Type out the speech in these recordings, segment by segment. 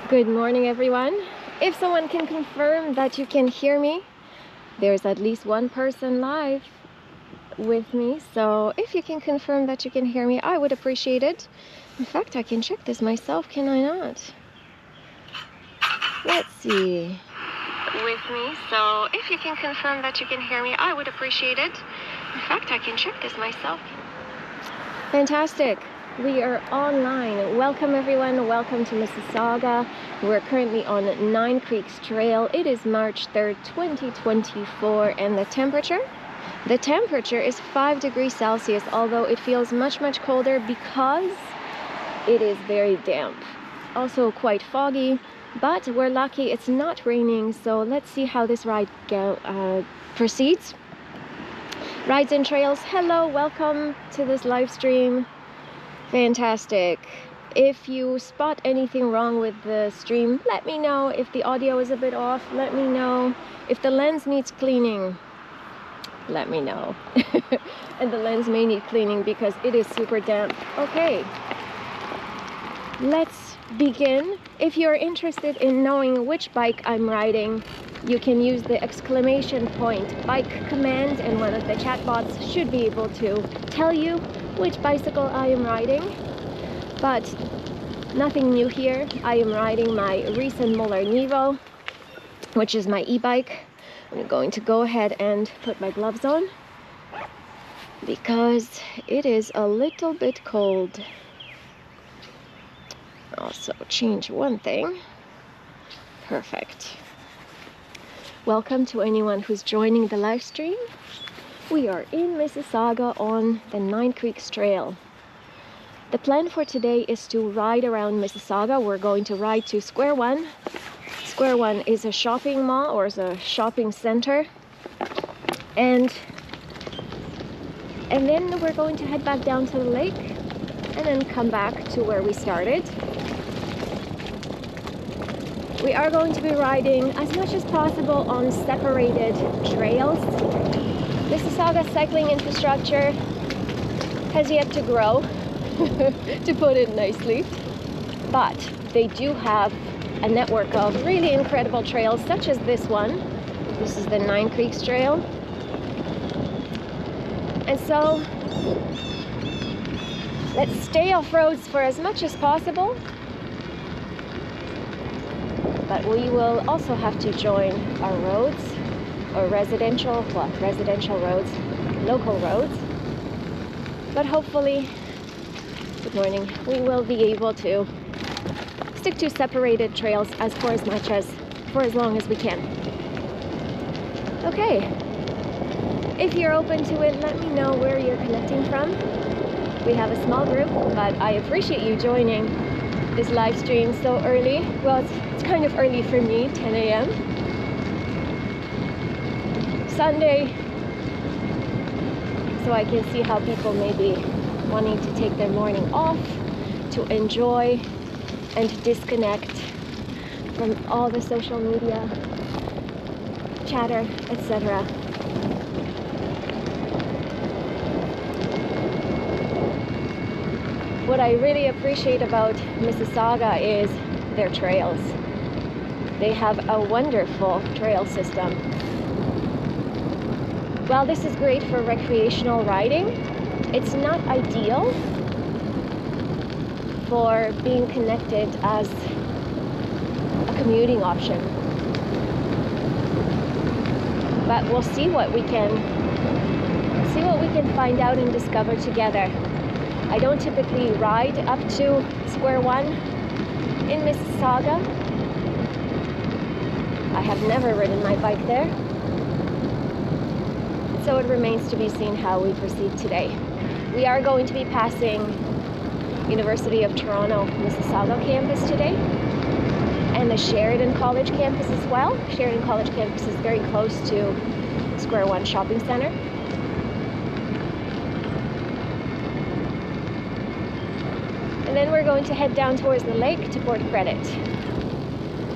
Good morning, everyone. If someone can confirm that you can hear me, there's at least one person live with me. So if you can confirm that you can hear me, I would appreciate it. In fact, I can check this myself, can I not? Let's see. With me. So if you can confirm that you can hear me, I would appreciate it. In fact, I can check this myself. Fantastic. We are online. Welcome everyone. Welcome to Mississauga. We're currently on 9 Creeks Trail. It is March 3rd, 2024, and the temperature is 5 degrees Celsius, although it feels much colder because it is very damp. Also quite foggy, but we're lucky it's not raining, so let's see how this ride proceeds. Rides and Trails, hello, welcome to this live stream. Fantastic. If you spot anything wrong with the stream, let me know. If the audio is a bit off, let me know. If the lens needs cleaning, let me know. And the lens may need cleaning because it is super damp. Okay, let's begin. If you're interested in knowing which bike I'm riding, you can use the exclamation point bike command, and one of the chatbots should be able to tell you which bicycle I am riding. But nothing new here. I am riding my recent Muller Nevo, which is my e-bike. I'm going to go ahead and put my gloves on because it is a little bit cold. Also change one thing. Perfect. Welcome to anyone who's joining the live stream. We are in Mississauga on the 9 Creeks Trail. The plan for today is to ride around Mississauga. We're going to ride to Square One. Square One is a shopping mall, or is a shopping center. And then we're going to head back down to the lake and then come back to where we started. We are going to be riding as much as possible on separated trails. Mississauga's cycling infrastructure has yet to grow, to put it nicely, but they do have a network of really incredible trails, such as this one. This is the 9 Creeks Trail. And so let's stay off roads for as much as possible, but we will also have to join our roads, or residential roads, local roads. But hopefully, good morning, we will be able to stick to separated trails for as long as we can. Okay, if you're open to it, let me know where you're connecting from. We have a small group, but I appreciate you joining this live stream so early. Well, it's kind of early for me, 10 a.m. Sunday, so I can see how people may be wanting to take their morning off to enjoy and disconnect from all the social media chatter, etc. What I really appreciate about Mississauga is their trails. They have a wonderful trail system. While this is great for recreational riding, it's not ideal for being connected as a commuting option. But we'll see what we can find out and discover together. I don't typically ride up to Square One in Mississauga. I have never ridden my bike there. So it remains to be seen how we proceed today. We are going to be passing University of Toronto Mississauga campus today, and the Sheridan College campus as well. Sheridan College campus is very close to Square One Shopping Center. And then we're going to head down towards the lake to Port Credit.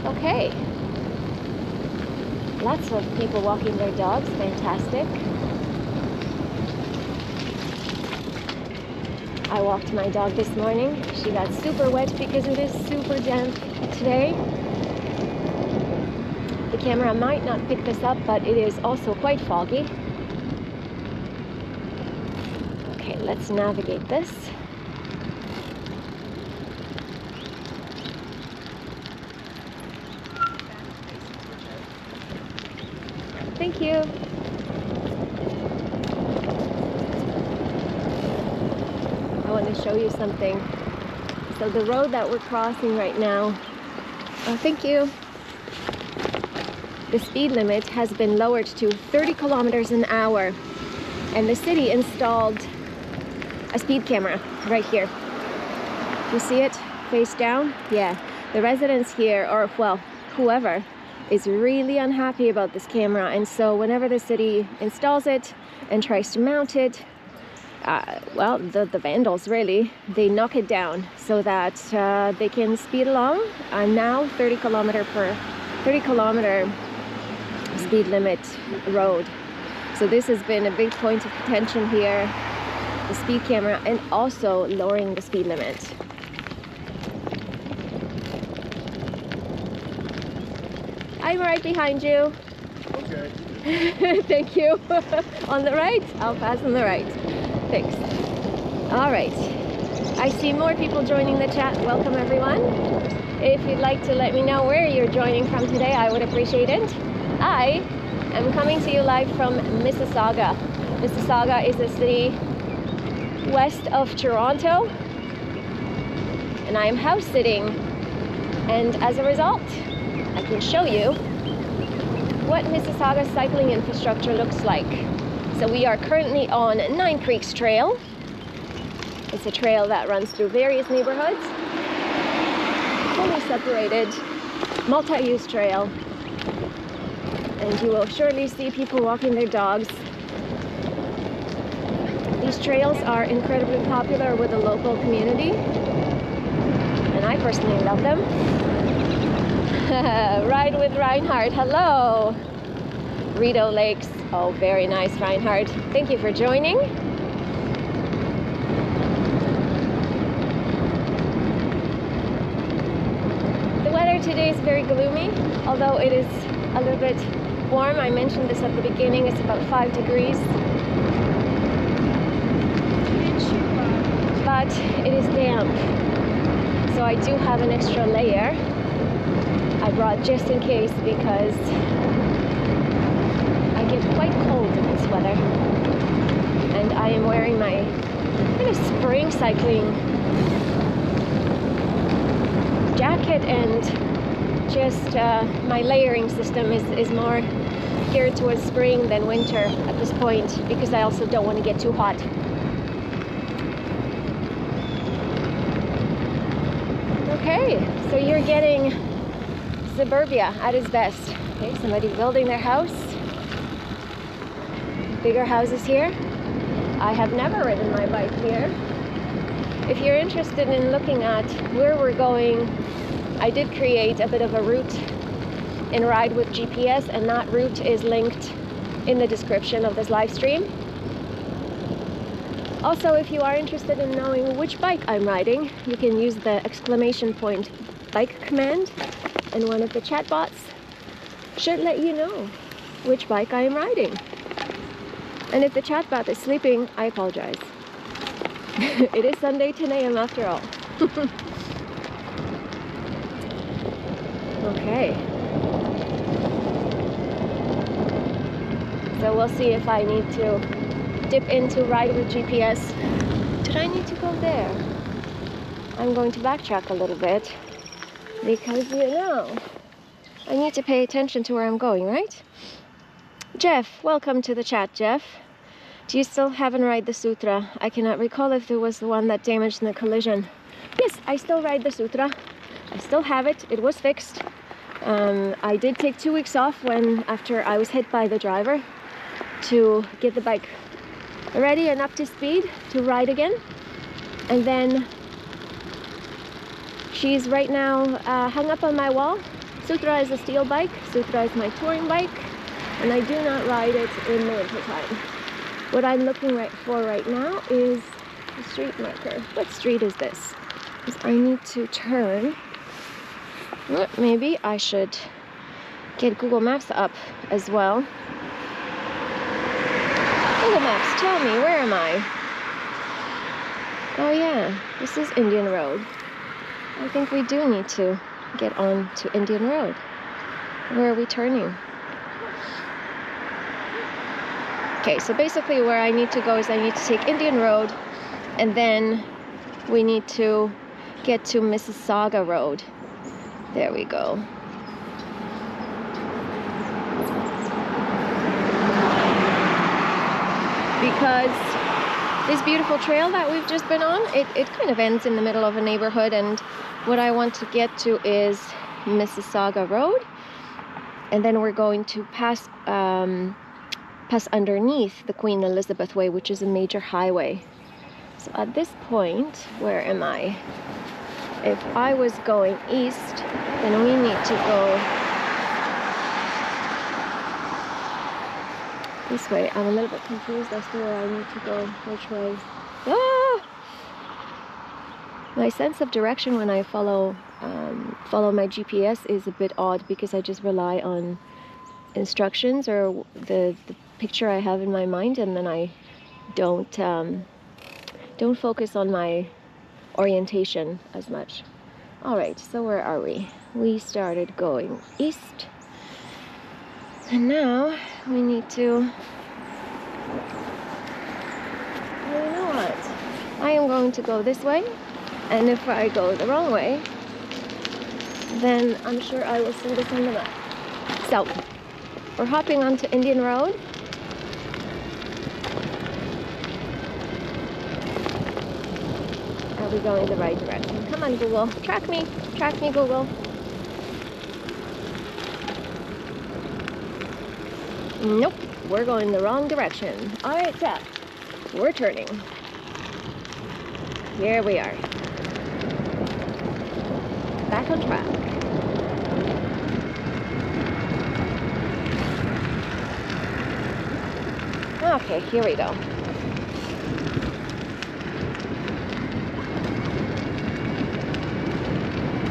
Okay. Lots of people walking their dogs, fantastic. I walked my dog this morning. She got super wet because it is super damp today. The camera might not pick this up, but it is also quite foggy. Okay, let's navigate this. Thank you. I want to show you something. So the road that we're crossing right now, oh, thank you. The speed limit has been lowered to 30 kilometers an hour, and the city installed a speed camera right here. You see it face down? Yeah. The residents here, or well, whoever, is really unhappy about this camera, and so whenever the city installs it and tries to mount it, well, the vandals really, they knock it down so that they can speed along. Now 30 kilometer speed limit road. So this has been a big point of contention here, the speed camera, and also lowering the speed limit. I'm right behind you. Okay. Thank you. On the right? I'll pass on the right. Thanks. All right. I see more people joining the chat. Welcome, everyone. If you'd like to let me know where you're joining from today, I would appreciate it. I am coming to you live from Mississauga. Mississauga is a city west of Toronto, and I am house sitting. And as a result, I can show you what Mississauga's cycling infrastructure looks like. So we are currently on Nine Creeks Trail. It's a trail that runs through various neighborhoods. Fully separated, multi-use trail. And you will surely see people walking their dogs. These trails are incredibly popular with the local community, and I personally love them. Ride with Reinhardt, hello! Rideau Lakes, oh very nice Reinhardt. Thank you for joining. The weather today is very gloomy, although it is a little bit warm. I mentioned this at the beginning, it's about 5 degrees. But it is damp, so I do have an extra layer I brought just in case, because I get quite cold in this weather, and I am wearing my kind of spring cycling jacket, and just my layering system is more geared towards spring than winter at this point, because I also don't want to get too hot. Okay, so you're getting suburbia at its best. Okay, somebody building their house. Bigger houses here. I have never ridden my bike here. If you're interested in looking at where we're going, I did create a bit of a route in Ride with GPS, and that route is linked in the description of this live stream. Also, if you are interested in knowing which bike I'm riding, you can use the exclamation point bike command, and one of the chatbots should let you know which bike I am riding. And if the chatbot is sleeping, I apologize. It is Sunday 10 a.m. after all. Okay. So we'll see if I need to dip into Ride with GPS. Did I need to go there? I'm going to backtrack a little bit, because you know, I need to pay attention to where I'm going, right? Jeff, welcome to the chat, Jeff. Do you still haven't ride the Sutra? I cannot recall if it was the one that damaged in the collision. Yes, I still ride the Sutra. I still have it. It was fixed. I did take 2 weeks off after I was hit by the driver to get the bike ready and up to speed to ride again. And then she's right now hung up on my wall. Sutra is a steel bike. Sutra is my touring bike, and I do not ride it in the winter time. What I'm looking for right now is The street marker. What street is this? Because I need to turn. Well, maybe I should get Google Maps up as well. Google Maps, tell me, where am I? Oh yeah, this is Indian Road. I think we do need to get on to Indian Road. Where are we turning? Okay, so basically where I need to go is I need to take Indian Road, and then we need to get to Mississauga Road. There we go. Because this beautiful trail that we've just been on, it kind of ends in the middle of a neighborhood, and what I want to get to is Mississauga Road, and then we're going to pass underneath the Queen Elizabeth Way, which is a major highway. So at this point, where am I? If I was going east, then we need to go this way. I'm a little bit confused as to where I need to go, which way. Ah! My sense of direction when I follow my GPS is a bit odd, because I just rely on instructions or the picture I have in my mind, and then I don't focus on my orientation as much. All right, so where are we? We started going east, and now we need to, you know what? I am going to go this way, and if I go the wrong way, then I'm sure I will see this on the map. So, we're hopping onto Indian Road. Are we going the right direction? Come on, Google. Track me, Google. Nope, we're going the wrong direction. All right, chat. We're turning. Here we are. Back on track. Okay, here we go.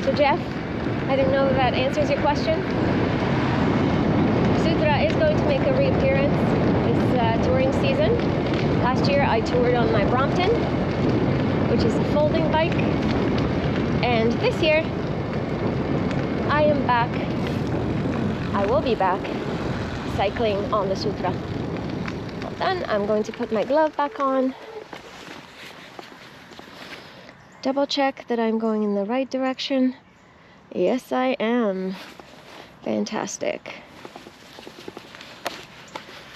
So Jeff, I don't know if that answers your question. Sutra is going to make a reappearance this touring season. Last year I toured on my Brompton, which is a folding bike. And this year, I am back. I will be back cycling on the Sutra. Well done. I'm going to put my glove back on. Double check that I'm going in the right direction. Yes, I am. Fantastic.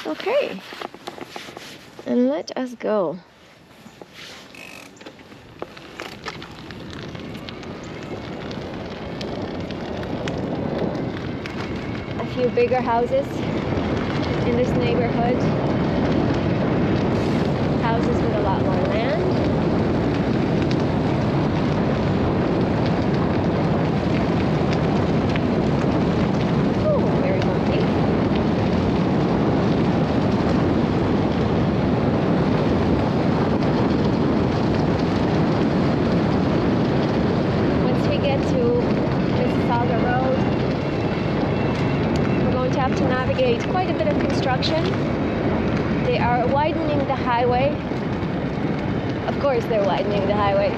Okay. And let us go. A few bigger houses in this neighborhood. Houses with a lot more land. Quite a bit of construction. They are widening the highway. Of course they're widening the highway.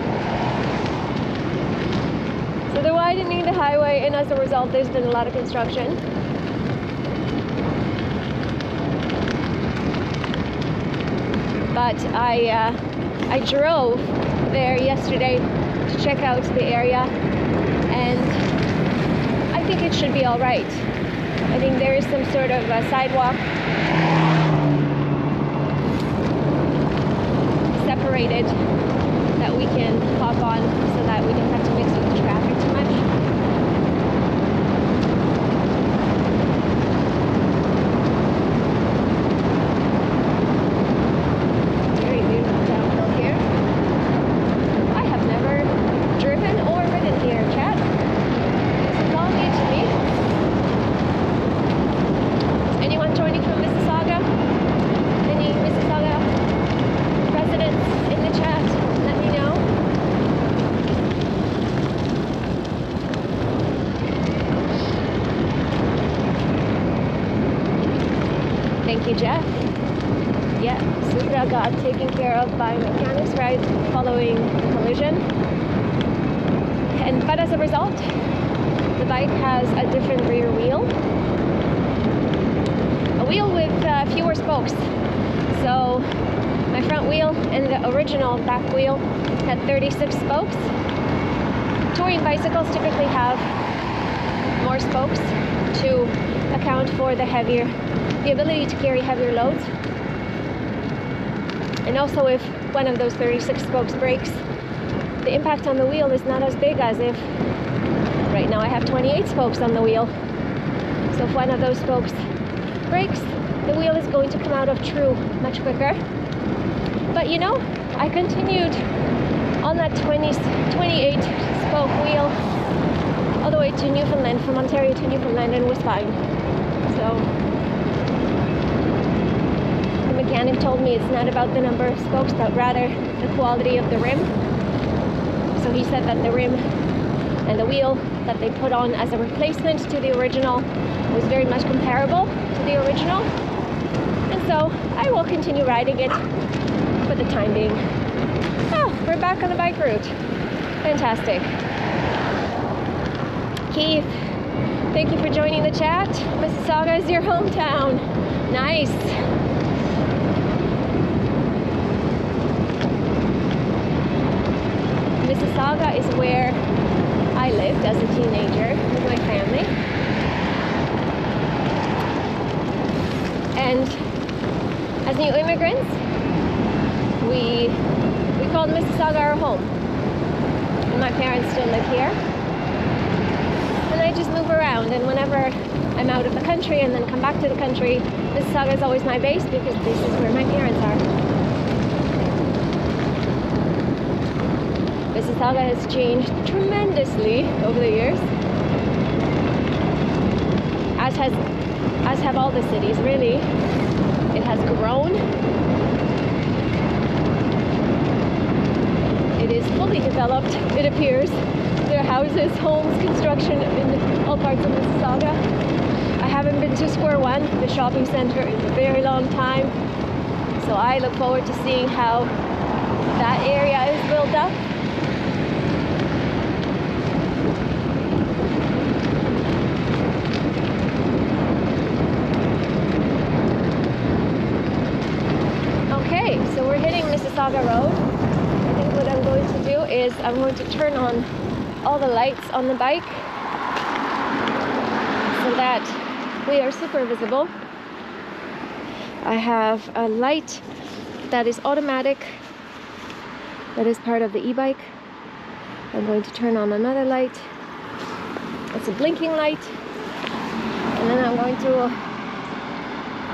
So they're widening the highway, and as a result there's been a lot of construction. But I drove there yesterday to check out the area, and I think it should be all right. I think there is some sort of a sidewalk separated that we can hop on so that we don't have to mix with the traffic too much. Very beautiful downhill here. I have never driven or ridden here, chat. This is all new to me. Anyone joining from Mississauga? Any Mississauga residents in the chat? Thank you, Jeff. Yeah, Supra got taken care of by mechanics right following the collision. But as a result, the bike has a different rear wheel. A wheel with fewer spokes. So my front wheel and the original back wheel had 36 spokes. Touring bicycles typically have more spokes to account for the ability to carry heavier loads. And also, if one of those 36 spokes breaks, the impact on the wheel is not as big as if right now I have 28 spokes on the wheel. So if one of those spokes breaks, the wheel is going to come out of true much quicker. But you know, I continued on that 28 spoke wheel all the way to Newfoundland, from Ontario to Newfoundland, and was fine. So the mechanic told me it's not about the number of spokes, but rather the quality of the rim. So he said that the rim and the wheel that they put on as a replacement to the original was very much comparable to the original. And so I will continue riding it for the time being. Oh, we're back on the bike route. Fantastic. Keith, thank you for joining the chat. Mississauga is your hometown. Nice. Mississauga is where I lived as a teenager with my family. And as new immigrants, we called Mississauga our home. And my parents still live here. And I just move around, and whenever I'm out of the country and then come back to the country, Mississauga is always my base because this is where my parents are. Mississauga has changed tremendously over the years, as have all the cities, really. It has grown. It is fully developed, it appears. There are houses, homes, construction in all parts of Mississauga. I haven't been to Square One, the shopping center, in a very long time. So I look forward to seeing how that area is built up. Okay, so we're hitting Mississauga Road. I think what I'm going to do is I'm going to turn on all the lights on the bike so that we are super visible. I have a light that is automatic, that is part of the e-bike. I'm going to turn on another light. It's a blinking light. And then I'm going to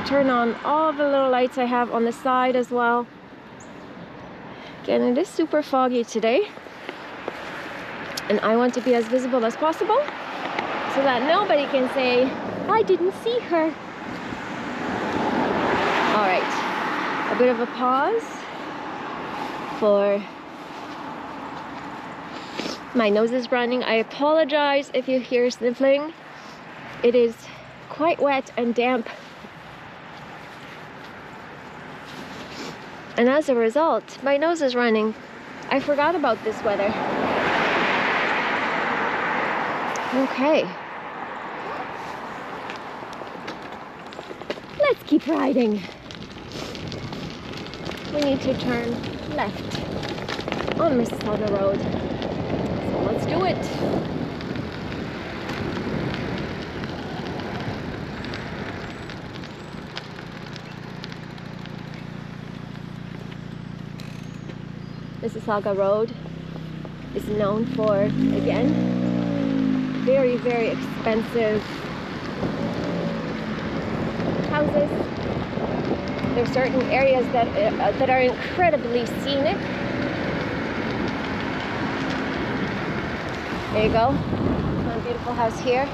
turn on all the little lights I have on the side as well. Again, it is super foggy today, and I want to be as visible as possible so that nobody can say, I didn't see her. All right, a bit of a pause for my nose is running. I apologize if you hear sniffling. It is quite wet and damp. And as a result, my nose is running. I forgot about this weather. Okay. Let's keep riding. We need to turn left on Mississauga Road. So let's do it. Mississauga Road is known for, again, very, very expensive houses. There are certain areas that are incredibly scenic. There you go. One beautiful house here.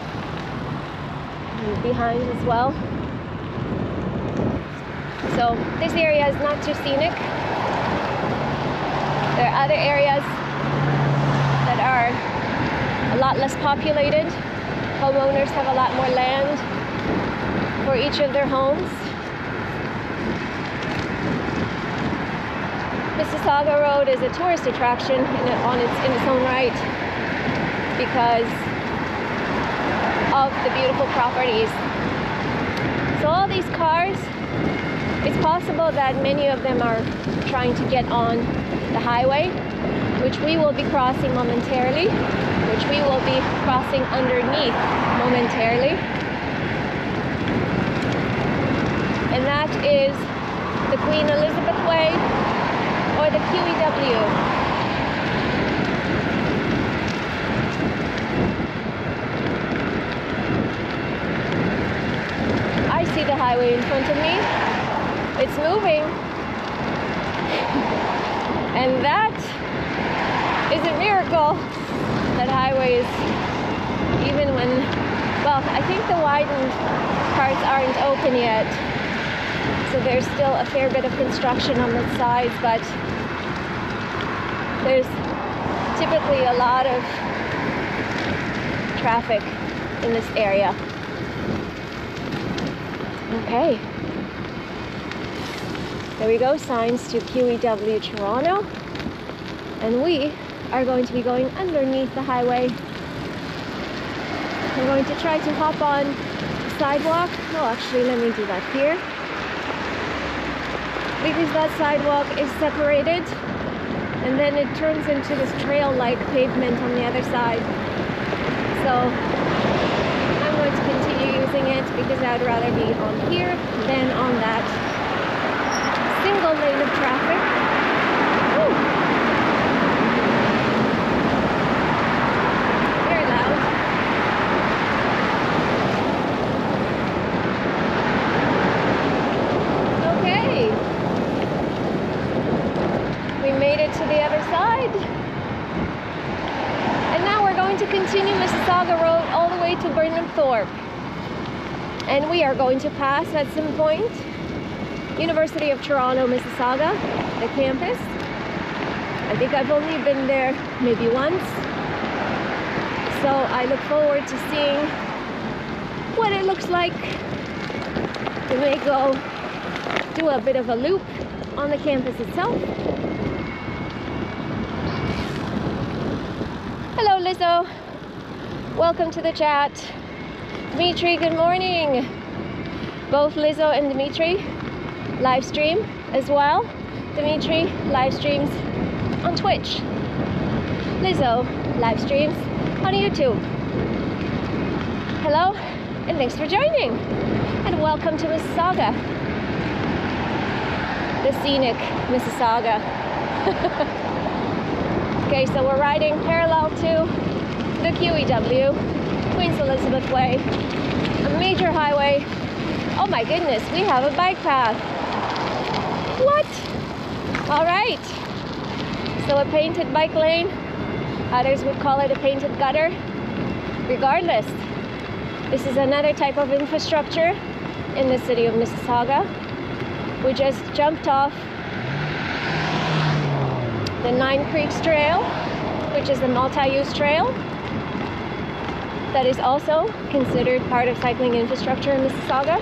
And behind as well. So this area is not too scenic. There are other areas that are a lot less populated. Homeowners have a lot more land for each of their homes. Mississauga Road is a tourist attraction in its own right because of the beautiful properties. So all these cars, it's possible that many of them are trying to get on the highway, which we will be crossing momentarily, which we will be crossing underneath momentarily. And that is the Queen Elizabeth Way or the QEW. I see the highway in front of me. It's moving. And that is a miracle. That highway is, even when, well, I think the widened parts aren't open yet. So there's still a fair bit of construction on the sides, but there's typically a lot of traffic in this area. Okay. There we go, signs to QEW Toronto. And we are going to be going underneath the highway. We're going to try to hop on the sidewalk. Oh, actually, let me do that here. Because that sidewalk is separated and then it turns into this trail-like pavement on the other side. So I'm going to continue using it because I'd rather be on here than on that single lane of traffic. Woo. Very loud. Okay. We made it to the other side. And now we're going to continue Mississauga Road all the way to Burnhamthorpe. And we are going to pass at some point University of Toronto, Mississauga, the campus. I think I've only been there maybe once. So I look forward to seeing what it looks like. We may go do a bit of a loop on the campus itself. Hello, Lizzo. Welcome to the chat. Dimitri, good morning. Both Lizzo and Dimitri live stream as well. Dimitri live streams on Twitch. Lizzo live streams on YouTube. Hello, and thanks for joining. And welcome to Mississauga. The scenic Mississauga. Okay, so we're riding parallel to the QEW, Queen Elizabeth Way, a major highway. Oh my goodness, we have a bike path. What? All right. So a painted bike lane. Others would call it a painted gutter. Regardless, this is another type of infrastructure in the city of Mississauga. We just jumped off the Nine Creeks Trail, which is a multi-use trail that is also considered part of cycling infrastructure in Mississauga.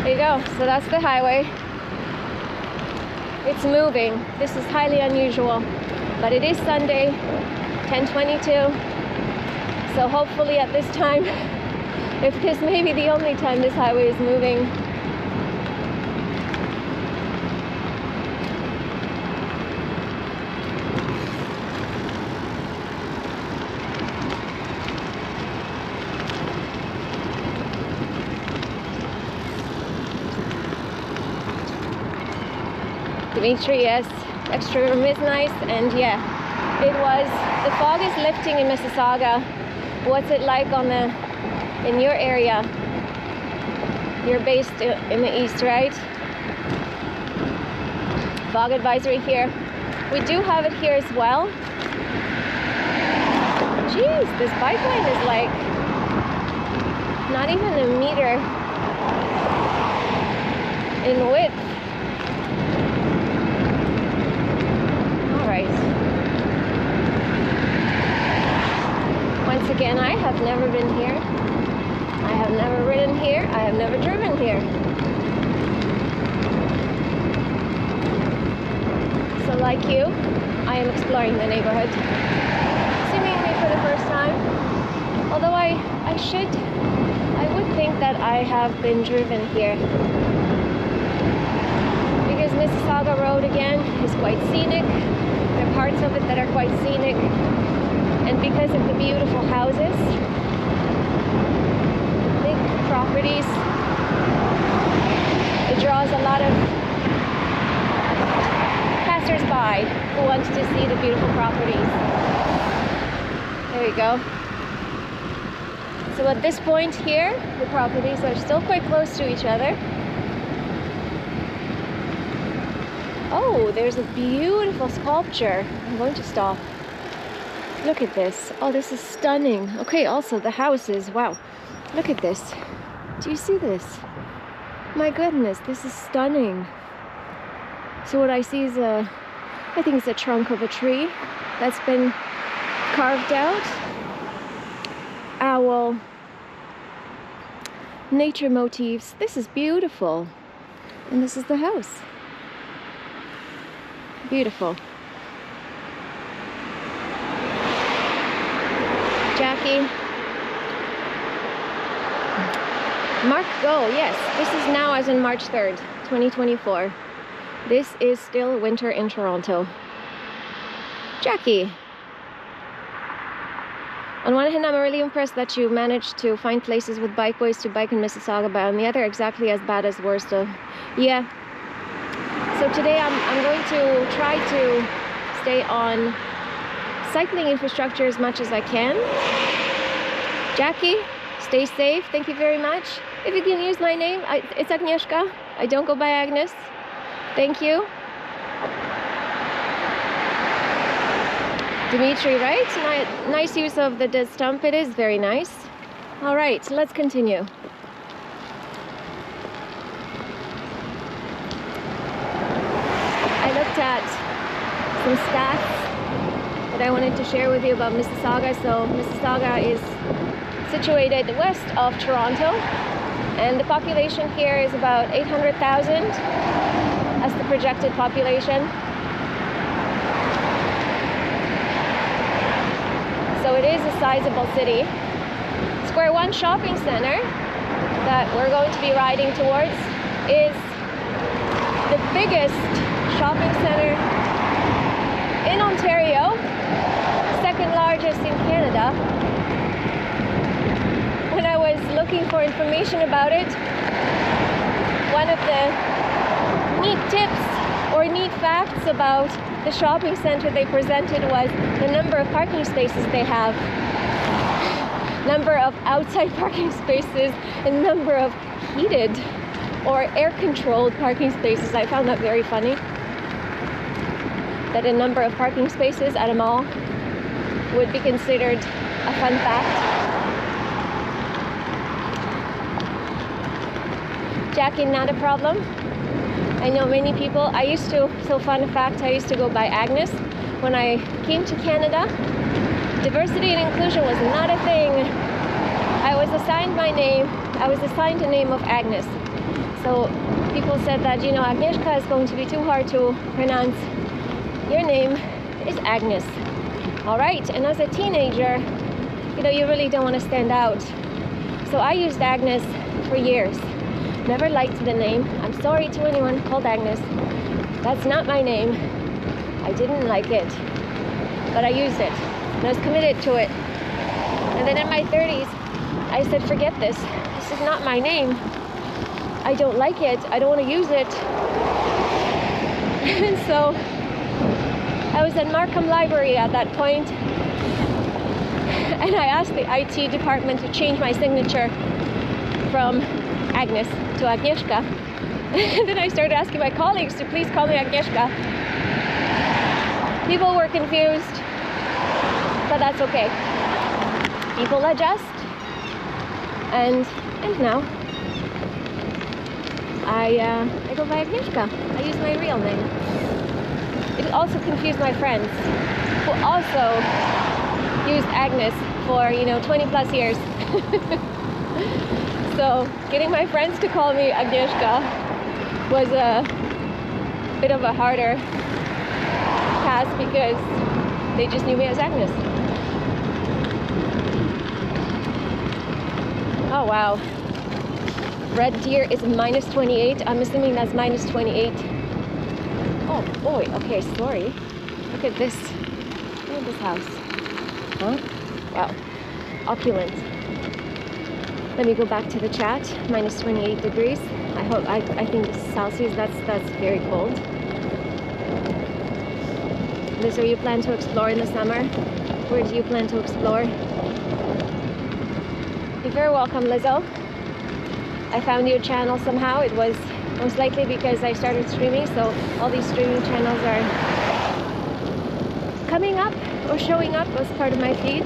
There you go. So that's the highway. It's moving. This is highly unusual, but it is Sunday, 10:22. So hopefully at this time, if this may be the only time this highway is moving, Dimitri, yes, extra room is nice, and yeah, it was. The fog is lifting in Mississauga. What's it like in your area? You're based in the east, right? Fog advisory here. We do have it here as well. Jeez, this bike lane is like not even a meter in width. Once again, I have never been here. I have never ridden here. I have never driven here. like you, I am exploring the neighborhood, seemingly for the first time. Although I would think that I have been driven here. Because Mississauga Road again is quite scenic. There are parts of it that are quite scenic. And because of the beautiful houses, big properties, it draws a lot of passers-by who want to see the beautiful properties. There you go. So at this point here, the properties are still quite close to each other. Oh, there's a beautiful sculpture. I'm going to stop. Look at this. Oh, this is stunning. Okay, also the houses. Wow. Look at this. Do you see this? My goodness, this is stunning. So what I see is I think it's a trunk of a tree that's been carved out. Owl. Nature motifs. This is beautiful. And this is the house. Beautiful. Jackie. Mark go. Yes, this is now as in March 3rd, 2024. This is still winter in Toronto. Jackie. On one hand, I'm really impressed that you managed to find places with bikeways to bike in Mississauga, but on the other, exactly as bad as worst. So, yeah. So today I'm going to try to stay on cycling infrastructure as much as I can. Jackie, stay safe. Thank you very much. If you can use my name, it's Agnieszka. I don't go by Agnes. Thank you. Dimitri, right? Nice use of the dead stump. It is very nice. All right, let's continue. I looked at some stats that I wanted to share with you about Mississauga. So Mississauga is situated west of Toronto, and the population here is about 800,000 as the projected population. So it is a sizable city. Square One Shopping Center that we're going to be riding towards is the biggest shopping center in Ontario, second largest in Canada. When I was looking for information about it, one of the neat tips or neat facts about the shopping center they presented was the number of parking spaces they have, number of outside parking spaces, and number of heated or air-controlled parking spaces. I found that very funny, that a number of parking spaces at a mall would be considered a fun fact. Jackie, not a problem. I know many people. So fun fact, I used to go by Agnes. When I came to Canada, diversity and inclusion was not a thing. I was assigned a name of Agnes. So people said that, you know, Agnieszka is going to be too hard to pronounce. Your name is Agnes. All right, and as a teenager, you know, you really don't want to stand out. So I used Agnes for years. Never liked the name. I'm sorry to anyone called Agnes. That's not my name. I didn't like it, but I used it, and I was committed to it. And then in my 30s, I said, forget this. This is not my name. I don't like it. I don't want to use it. And so I was at Markham Library at that point, and I asked the IT department to change my signature from Agnes to Agnieszka. And then I started asking my colleagues to please call me Agnieszka. People were confused, but that's okay. People adjust, and now I go by Agnieszka. I use my real name. It also confused my friends, who also used Agnes for 20 plus years. So getting my friends to call me Agnieszka was a bit of a harder pass because they just knew me as Agnes. Oh wow. Red Deer is minus 28. I'm assuming that's minus 28. Oh boy, okay, sorry. Look at this. Look at this house. Huh? Wow. Opulent. Let me go back to the chat. Minus 28 degrees. I think Celsius, that's very cold. Lizzo, you plan to explore in the summer? Where do you plan to explore? You're very welcome, Lizzo. I found your channel somehow. It was most likely because I started streaming, so all these streaming channels are coming up or showing up as part of my feed.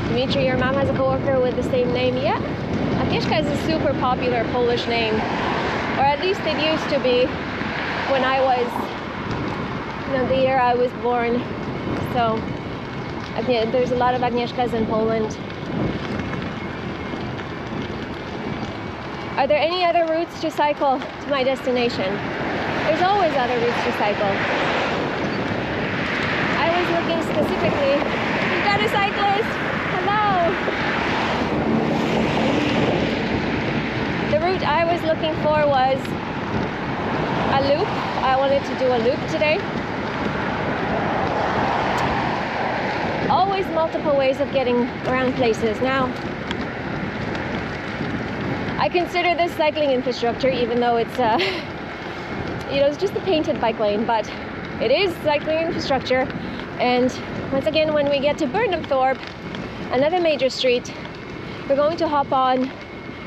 Dimitri, your mom has a coworker with the same name. Yeah, Agnieszka is a super popular Polish name, or at least it used to be when I was, the year I was born. So there's a lot of Agnieszkas in Poland. Are there any other routes to cycle to my destination? There's always other routes to cycle. I was looking specifically. We've got a cyclist. Hello. The route I was looking for was a loop. I wanted to do a loop today. Always multiple ways of getting around places. Now, I consider this cycling infrastructure, even though it's it's just a painted bike lane, but it is cycling infrastructure. And once again, when we get to Burnhamthorpe, another major street, we're going to hop on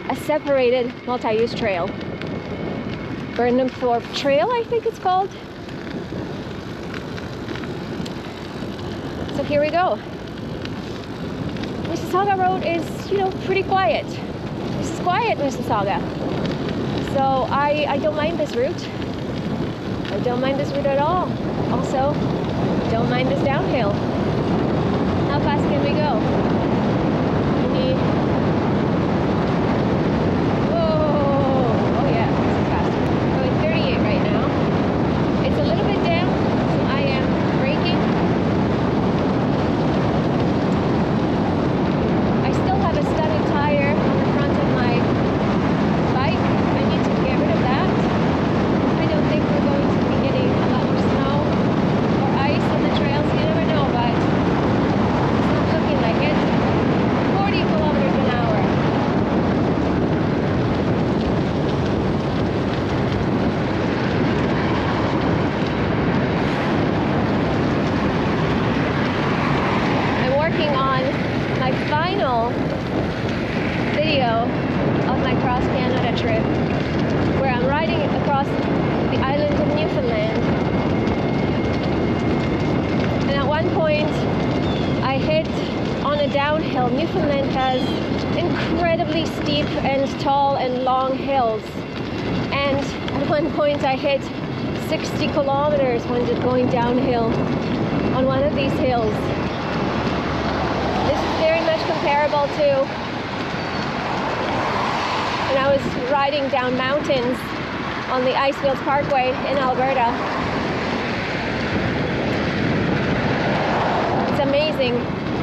a separated multi-use trail. Burnhamthorpe Trail, I think it's called. So here we go. Mississauga Road is, pretty quiet. This is quiet, Mississauga. So I don't mind this route. I don't mind this route at all. Also, don't mind this downhill. How fast can we go? Oh yeah, this is fast. We're going 38 right now. It's a little bit down, so I am braking. I still have a studded tire on the front of my bike. I need to get rid of that. I don't think we're going to be getting a lot more snow or ice on the trails. You never know, but it's not looking like it. 40 kilometers an hour. I'm working on my final video of my Cross Canada trip, where I'm riding across the island of Newfoundland. And at one point, I hit on a downhill. Newfoundland has incredibly steep and tall and long hills. And at one point, I hit 60 kilometers when going downhill on one of these hills. This is very much comparable to when I was riding down mountains on the Icefields Parkway in Alberta. It's amazing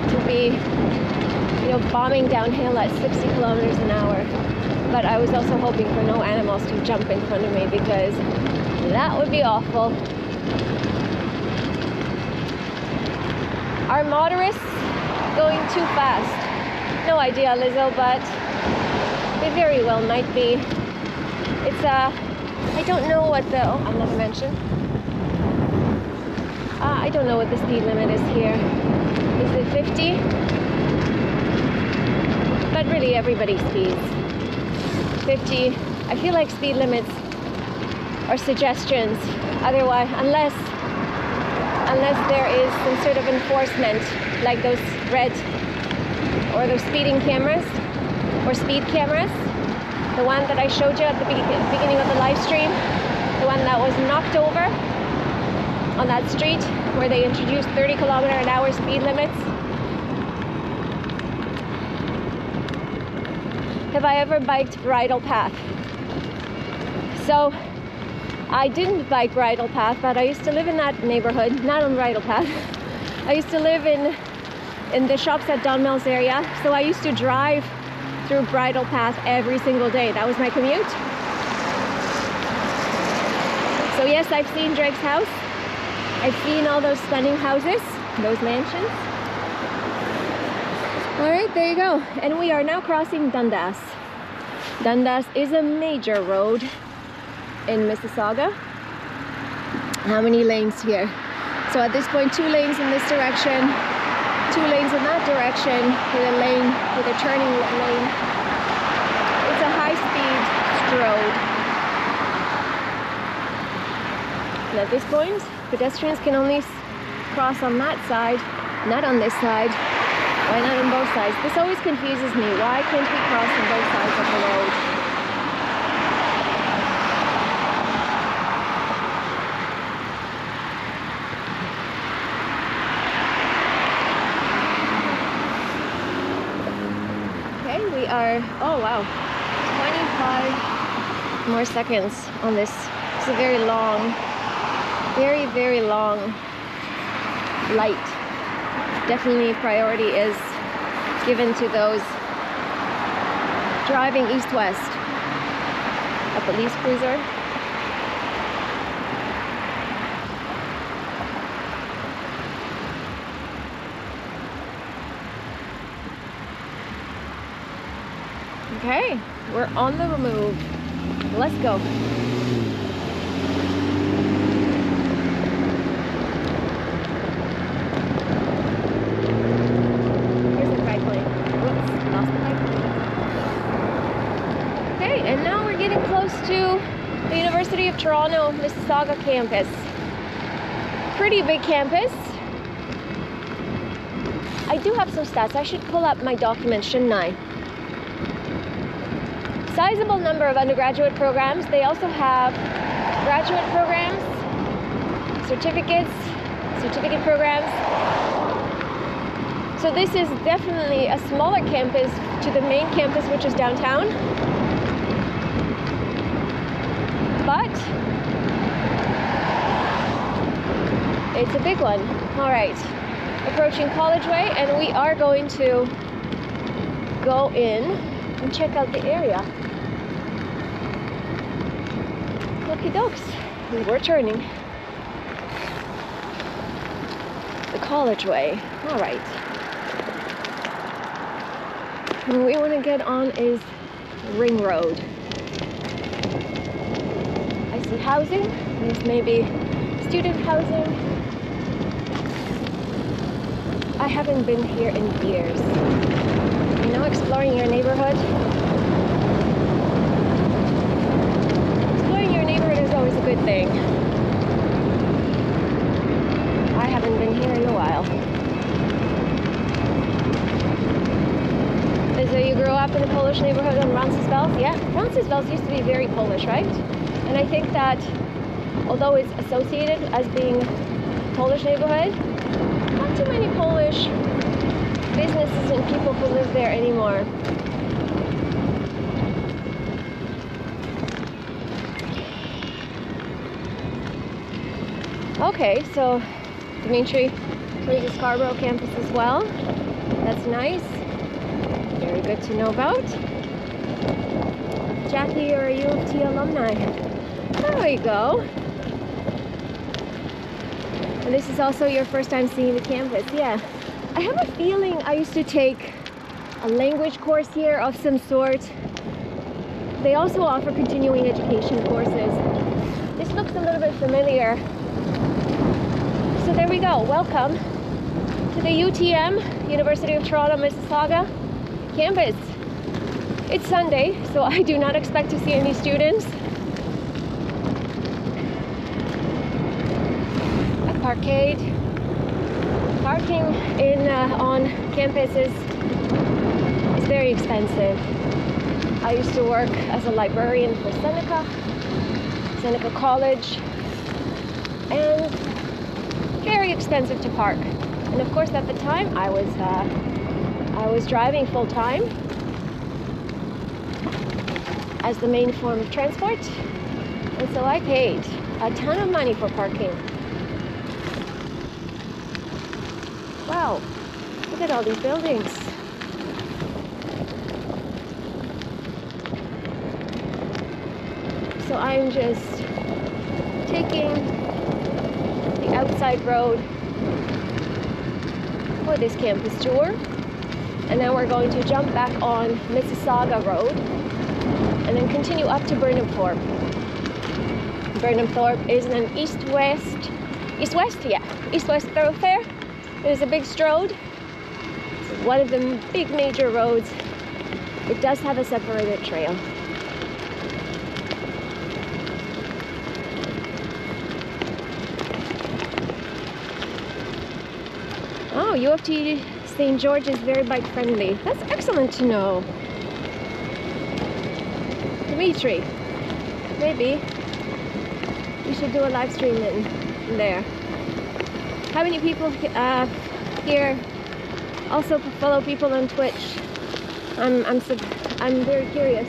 to be, bombing downhill at 60 kilometers an hour. But I was also hoping for no animals to jump in front of me, because that would be awful. Are motorists going too fast? No idea, Lizzo, but they very well might be. It's I don't know what the, I'm not mentioned. I don't know what the speed limit is here. Is it 50? But really everybody speeds. 50. I feel like speed limits are suggestions. Otherwise, unless there is some sort of enforcement, like those red or those speeding cameras or speed cameras. The one that I showed you at the beginning of the live stream, the one that was knocked over on that street where they introduced 30 kilometer an hour speed limits. Have I ever biked bridle path? So I didn't bike Bridle Path, but I used to live in that neighborhood, not on Bridle Path. I used to live in the shops at Don Mills area, so I used to drive through Bridle Path every single day. That was my commute. So yes, I've seen Drake's house. I've seen all those stunning houses, those mansions. All right, there you go. And we are now crossing Dundas. Dundas is a major road in Mississauga. How many lanes here? So at this point, 2 lanes in this direction, 2 lanes in that direction, with a turning lane. It's a high-speed road. And at this point, pedestrians can only cross on that side, not on this side. Why not on both sides? This always confuses me. Why can't we cross on both sides of the road? Okay, we are, oh wow, 25 more seconds on this. It's a very long, very long light. Definitely priority is given to those driving east-west. A police cruiser. Okay, we're on the move. Let's go. And now we're getting close to the University of Toronto Mississauga campus. Pretty big campus. I do have some stats. I should pull up my documents, shouldn't I? Sizable number of undergraduate programs. They also have graduate programs, certificate programs. So this is definitely a smaller campus to the main campus, which is downtown. But it's a big one. All right, approaching College Way, and we are going to go in and check out the area. Okie dokes, we're turning the College Way. All right, what we want to get on is Ring Road. Housing, this may be student housing. I haven't been here in years. You know, exploring your neighborhood. Exploring your neighborhood is always a good thing. I haven't been here in a while. So you grew up in a Polish neighborhood on Roncesvalles? Yeah, Roncesvalles used to be very Polish, right? And I think that although it's associated as being a Polish neighborhood, not too many Polish businesses and people who live there anymore. Okay, so Dimitri plays the Scarborough campus as well. That's nice. Very good to know about. Jackie, you're a U of T alumni. There we go. And this is also your first time seeing the campus. Yeah. I have a feeling I used to take a language course here of some sort. They also offer continuing education courses. This looks a little bit familiar. So there we go. Welcome to the UTM, University of Toronto Mississauga campus. It's Sunday, so I do not expect to see any students. A parkade. Parking on campus is very expensive. I used to work as a librarian for Seneca College, and very expensive to park. And of course, at the time, I was driving full time as the main form of transport. And so I paid a ton of money for parking. Wow, look at all these buildings. So I'm just taking the outside road for this campus tour. And then we're going to jump back on Mississauga Road and then continue up to Burnhamthorpe. Burnhamthorpe is an east-west thoroughfare. There's a big road. It's one of the big major roads. It does have a separated trail. Oh, U of T St. George is very bike friendly. That's excellent to know. Dimitri, maybe we should do a live stream in there. How many people here also follow people on Twitch? I'm very curious.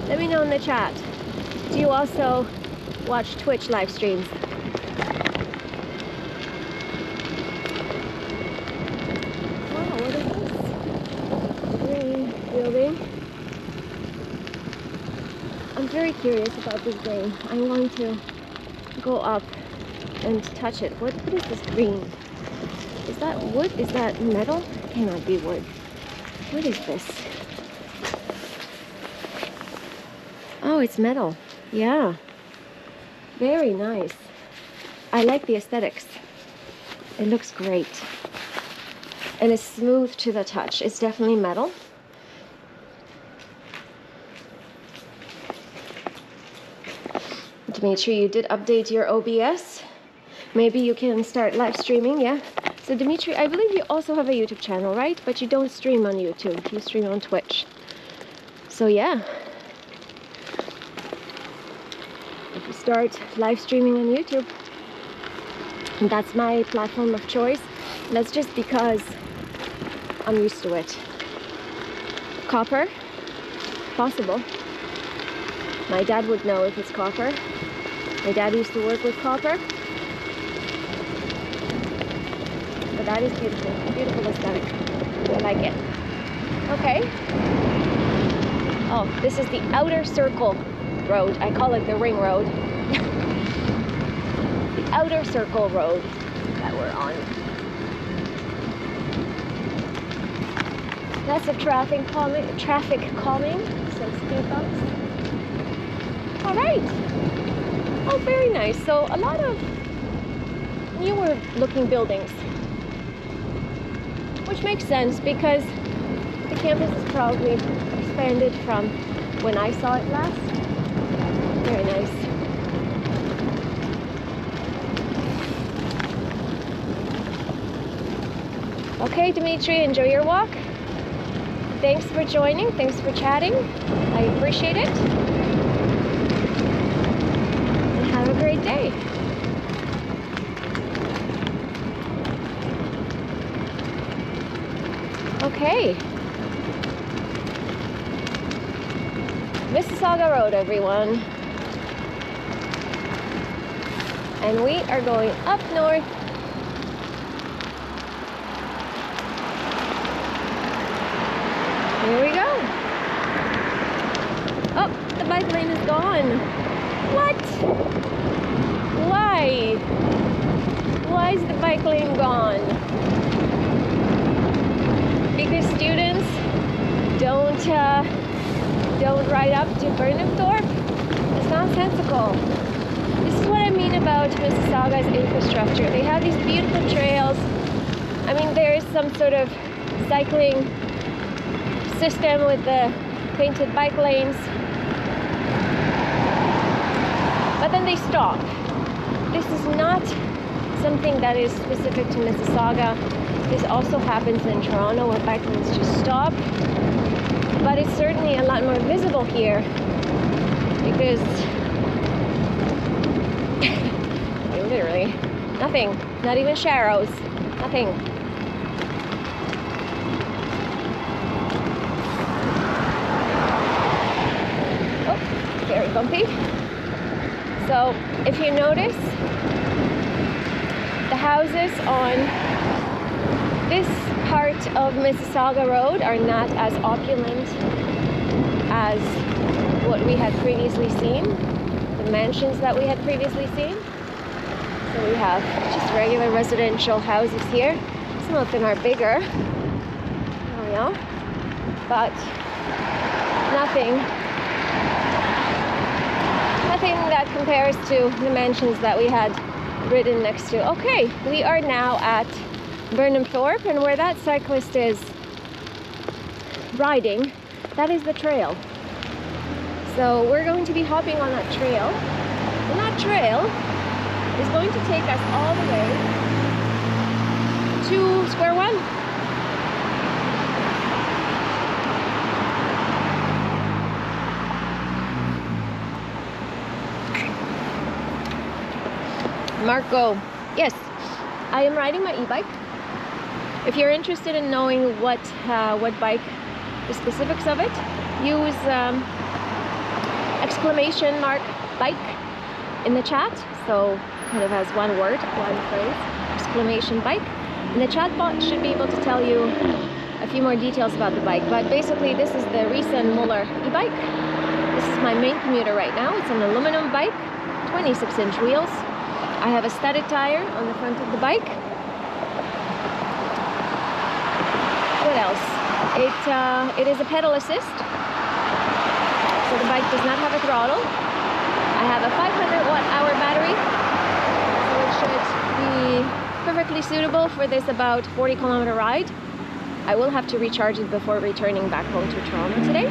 Let me know in the chat. Do you also watch Twitch live streams? I'm very curious about this game. I want to go up and touch it. What is this green? Is that wood? Is that metal? It cannot be wood. What is this? Oh, it's metal. Yeah. Very nice. I like the aesthetics. It looks great. And it's smooth to the touch. It's definitely metal. Dimitri, you did update your OBS. Maybe you can start live streaming, yeah? So Dimitri, I believe you also have a YouTube channel, right? But you don't stream on YouTube, you stream on Twitch. So yeah. If you start live streaming on YouTube, that's my platform of choice. And that's just because I'm used to it. Copper, possible. My dad would know if it's copper. My dad used to work with copper. But that is beautiful. Beautiful aesthetic. I like it. Okay. Oh, this is the outer circle road. I call it the ring road. The outer circle road that we're on. Lots of traffic calming, some speed bumps. All right. Oh, very nice. So a lot of newer looking buildings, which makes sense because the campus is probably expanded from when I saw it last. Very nice. Okay, Dimitri, enjoy your walk. Thanks for joining. Thanks for chatting. I appreciate it. Have a great day. Okay. Mississauga Road, everyone. And we are going up north. Here we go. Oh, the bike lane is gone. What? Why? Why is the bike lane gone? Because students don't ride up to Burnhamthorpe? It's nonsensical. This is what I mean about Mississauga's infrastructure. They have these beautiful trails. I mean, there is some sort of cycling system with the painted bike lanes. But then they stop. This is not something that is specific to Mississauga. This also happens in Toronto where bike lanes just stop. But it's certainly a lot more visible here because literally nothing, not even sharrows, nothing. Oh, very bumpy. So if you notice, the houses on this part of Mississauga Road are not as opulent as what we had previously seen, the mansions that we had previously seen. So we have just regular residential houses here. Some of them are bigger, oh yeah, but nothing that compares to the mansions that we had ridden next to. Okay, we are now at Burnham Thorpe, and where that cyclist is riding, that is the trail. So we're going to be hopping on that trail, and that trail is going to take us all the way to Square One. Marco, yes, I am riding my e-bike. If you're interested in knowing what bike, the specifics of it, use exclamation mark bike in the chat. So kind of has one word, one phrase, exclamation bike. And the chat bot should be able to tell you a few more details about the bike. But basically, this is the Riesen Muller e-bike. This is my main commuter right now. It's an aluminum bike, 26-inch wheels. I have a studded tire on the front of the bike. What else? It is a pedal assist, so the bike does not have a throttle. I have a 500-watt-hour battery, so it should be perfectly suitable for this about 40-kilometer ride. I will have to recharge it before returning back home to Toronto today.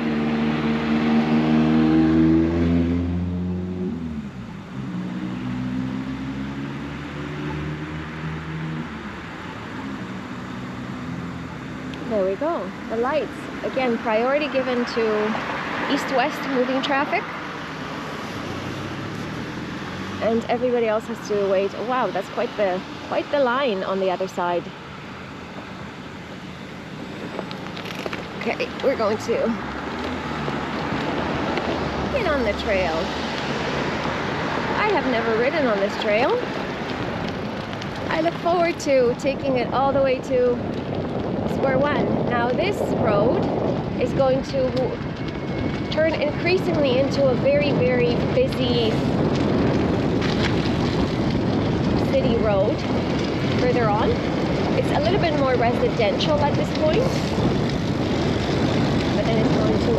There we go. The lights. Again, priority given to east-west moving traffic. And everybody else has to wait. Oh, wow, that's quite the line on the other side. Okay, we're going to get on the trail. I have never ridden on this trail. I look forward to taking it all the way to Square One. Now this road is going to turn increasingly into a very, very busy city road further on. It's a little bit more residential at this point, but then it's going to,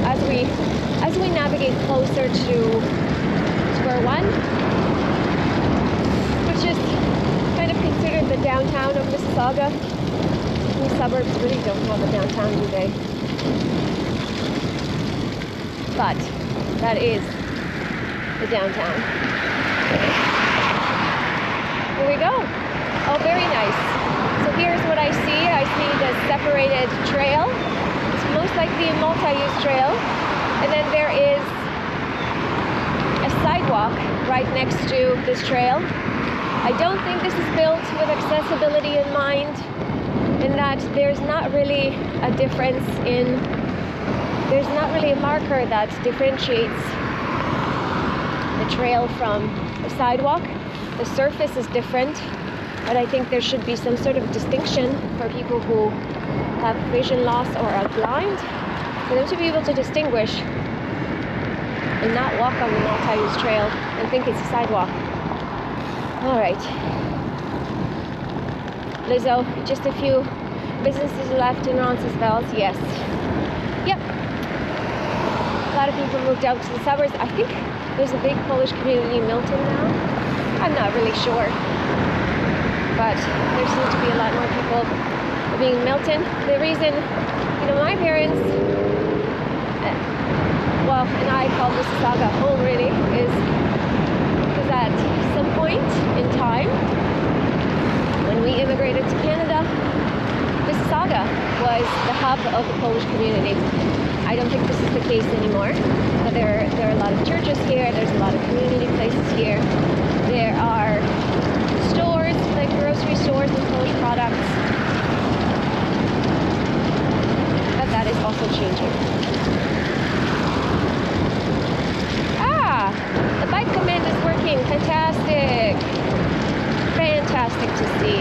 as we navigate closer to Square One, which is kind of considered the downtown of Mississauga. The suburbs really don't have a downtown, do they? But that is the downtown. Here we go. Oh, very nice. So here's what I see. I see the separated trail. It's most likely a multi-use trail. And then there is a sidewalk right next to this trail. I don't think this is built with accessibility in mind, in that there's not really a difference in, there's not really a marker that differentiates the trail from the sidewalk. The surface is different, but I think there should be some sort of distinction for people who have vision loss or are blind, for them to be able to distinguish and not walk on the multi-use trail and think it's a sidewalk. All right. Lizzo, just a few businesses left in Roncesvalles, yes. Yep. A lot of people moved out to the suburbs. I think there's a big Polish community in Milton now. I'm not really sure. But there seems to be a lot more people living in Milton. The reason, my parents, well, and I call Mississauga home really, is because at some point in time, when we immigrated to Canada, Mississauga was the hub of the Polish community. I don't think this is the case anymore, but there are a lot of churches here, there's a lot of community places here. There are stores, like grocery stores with Polish products, but that is also changing. Ah! traffic to see.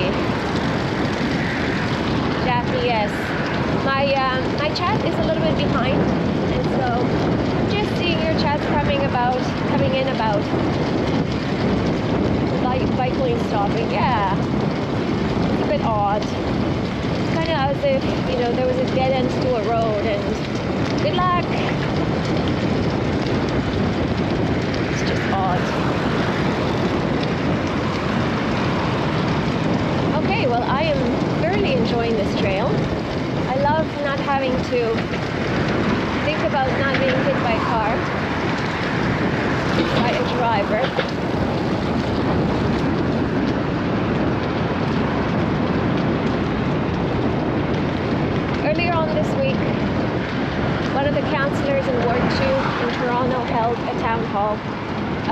Daphne, yes. My chat is a little bit behind, and so I'm just seeing your chats coming in about. Bike lane stopping, yeah. It's a bit odd. It's kind of as if, you know, there was a dead end to a road and good luck. It's just odd. Okay, well, I am thoroughly enjoying this trail. I love not having to think about not being hit by a car, by a driver. Earlier on this week, one of the councillors in Ward 2 in Toronto held a town hall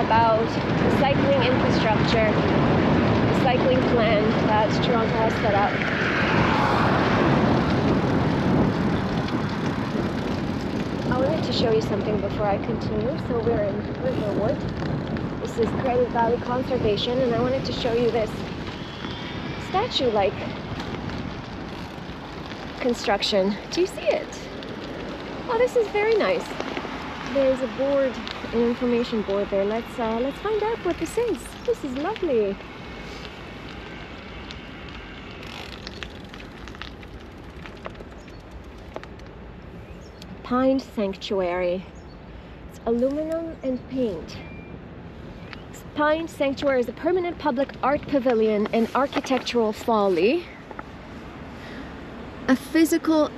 about the cycling infrastructure, the cycling plan that Toronto has set up. I wanted to show you something before I continue. So we're in Riverwood. This is Credit Valley Conservation, and I wanted to show you this statue-like construction. Do you see it? Oh, this is very nice. There's a board, an information board there. Let's find out what this is. This is lovely. Pine Sanctuary. It's aluminum and paint. Pine Sanctuary is a permanent public art pavilion and architectural folly. A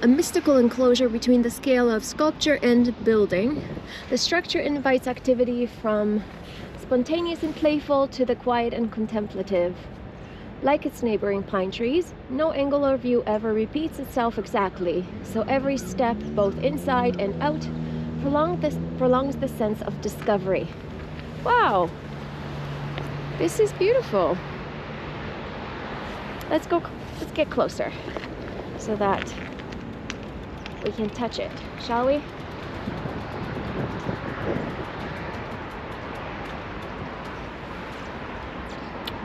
mystical enclosure between the scale of sculpture and building. The structure invites activity from spontaneous and playful to the quiet and contemplative. Like its neighboring pine trees, no angle or view ever repeats itself exactly, so every step, both inside and out, prolongs the sense of discovery. Wow! This is beautiful. Let's get closer so that we can touch it, shall we?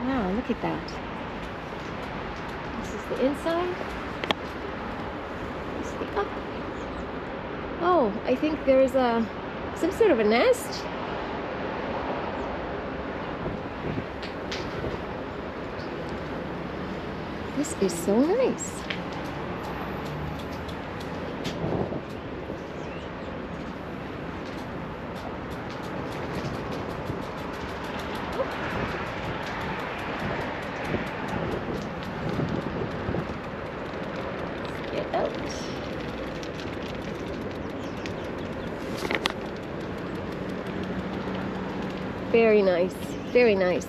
Wow, look at that. This is the inside. This is the up. Oh, I think there's some sort of a nest. This is so nice. Very nice, very nice.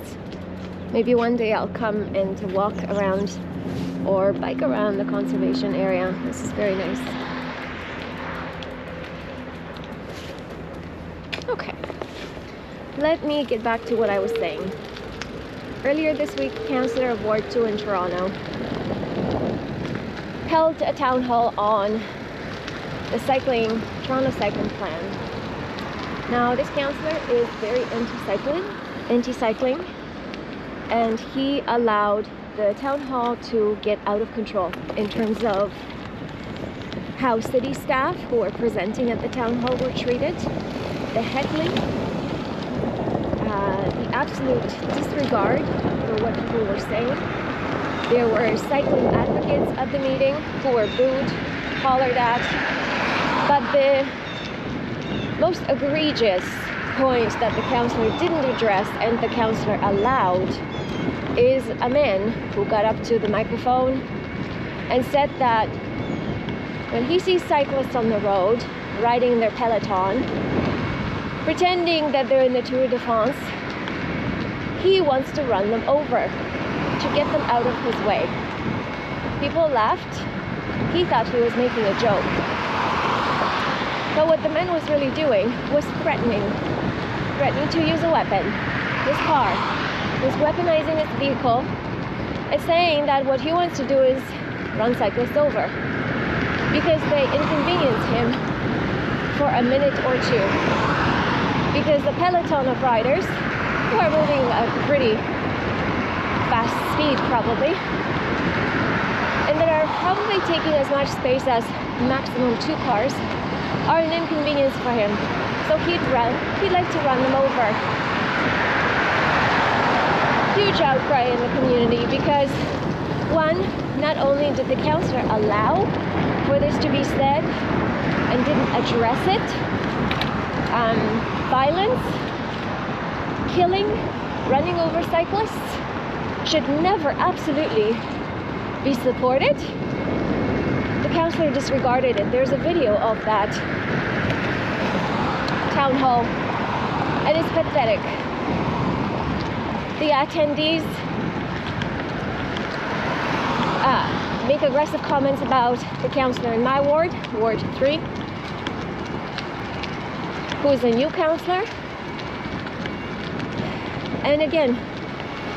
Maybe one day I'll come and walk around or bike around the conservation area. This is very nice. Okay, let me get back to what I was saying. Earlier this week, Councillor of Ward 2 in Toronto held a town hall on the Toronto cycling plan. Now, this councillor is very anti-cycling, and he allowed the town hall to get out of control in terms of how city staff who were presenting at the town hall were treated, the heckling, the absolute disregard for what people were saying. There were cycling advocates at the meeting who were booed, hollered at, but the most egregious point that the councillor didn't address and the councillor allowed is a man who got up to the microphone and said that when he sees cyclists on the road riding their peloton, pretending that they're in the Tour de France, he wants to run them over to get them out of his way. People laughed. He thought he was making a joke. But what the man was really doing was threatening to use a weapon. This car was weaponizing its vehicle and saying that what he wants to do is run cyclists over because they inconvenience him for a minute or two. Because the peloton of riders, who are moving at a pretty fast speed probably, and that are probably taking as much space as maximum 2 cars, are an inconvenience for him. So he'd like to run them over. Huge outcry in the community because, one, not only did the councillor allow for this to be said and didn't address it, violence, killing, running over cyclists should never absolutely be supported. The councillor disregarded it. There's a video of that town hall, and it's pathetic. The attendees make aggressive comments about the councillor in my ward, Ward 3, who is a new councillor. And again,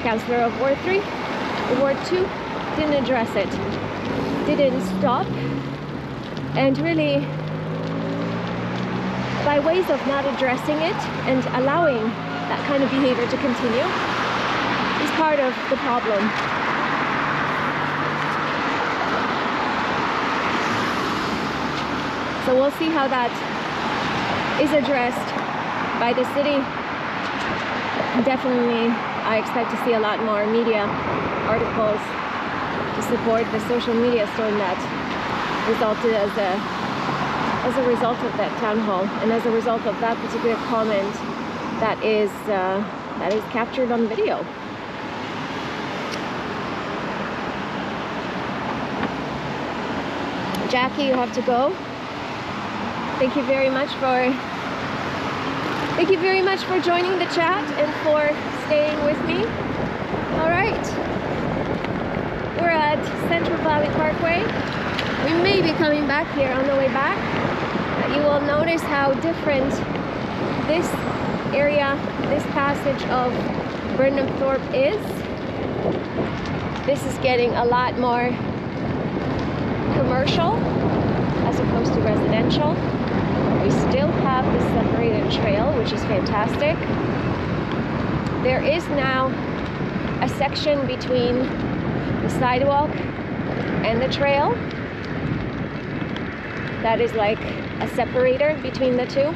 councillor of Ward 3, Ward 2, didn't address it, didn't stop, and really, by ways of not addressing it and allowing that kind of behavior to continue, is part of the problem. So we'll see how that is addressed by the city. Definitely, I expect to see a lot more media articles to support the social media storm that resulted as a result of that town hall, and as a result of that particular comment that is captured on video. Jackie, you have to go. Thank you very much for joining the chat and for staying with me. All right, we're at Central Valley Parkway. We may be coming back here on the way back. You will notice how different this area, this passage of Burnham Thorpe is. This is getting a lot more commercial as opposed to residential. We still have the separated trail, which is fantastic. There is now a section between the sidewalk and the trail that is like a separator between the two.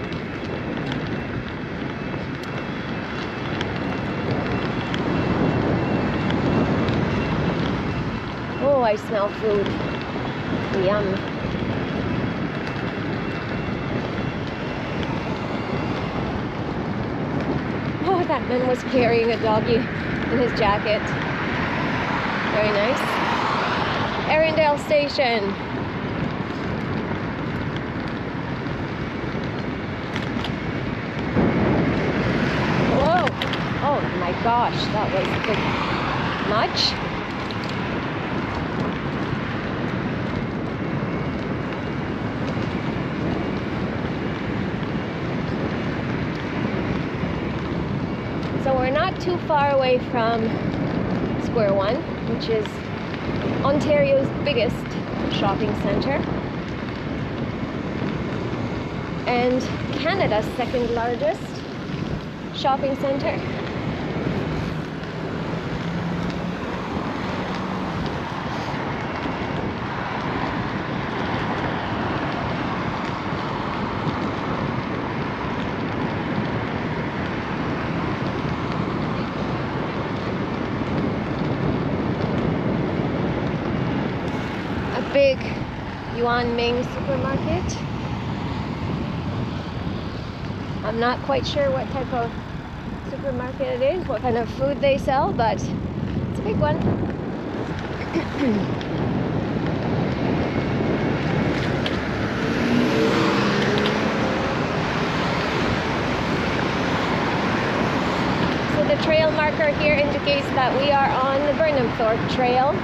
Oh, I smell food. Yum. Oh, that man was carrying a doggy in his jacket. Very nice. Arundel Station. Whoa. Oh my gosh, that was a bit much. So we're not too far away from Square One, which is Ontario's biggest shopping center and Canada's second largest shopping center. Big Yuan Ming supermarket. I'm not quite sure what type of supermarket it is, what kind of food they sell, but it's a big one. So the trail marker here indicates that we are on the Burnham Thorpe Trail.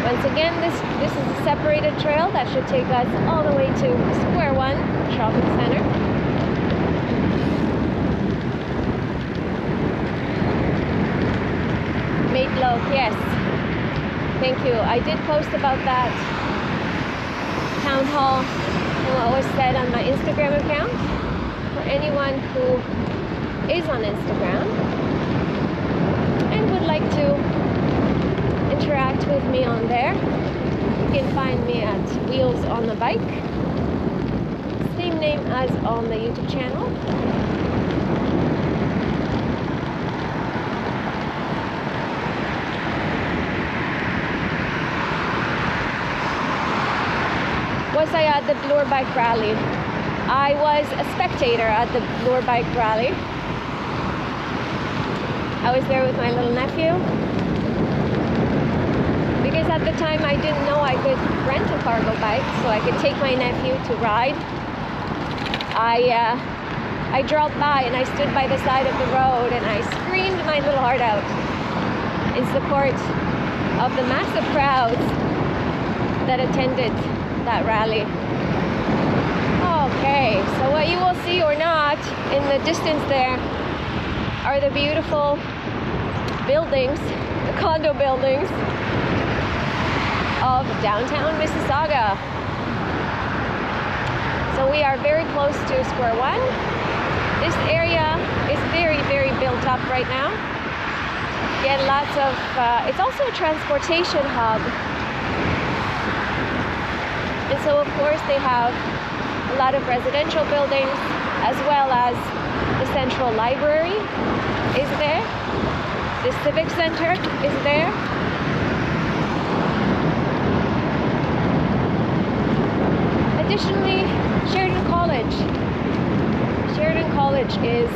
Once again, this is a separated trail that should take us all the way to Square One Shopping Center. Meatloaf, yes. Thank you. I did post about that town hall and what was said on my Instagram account. For anyone who is on Instagram, like to interact with me on there, you can find me at Wheels on the Bike. Same name as on the YouTube channel. Was I at the Bloor Bike Rally? I was a spectator at the Bloor Bike Rally. I was there with my little nephew. Because at the time I didn't know I could rent a cargo bike, so I could take my nephew to ride. I drove by and I stood by the side of the road and I screamed my little heart out in support of the massive crowds that attended that rally. Okay, so what you will see or not in the distance there are the beautiful buildings, the condo buildings of downtown Mississauga. So we are very close to square one. This area is very, very built up right now. Again, lots of, it's also a transportation hub. And so of course they have a lot of residential buildings, as well as the central library is there. The civic center is there. Additionally, Sheridan College. Sheridan College is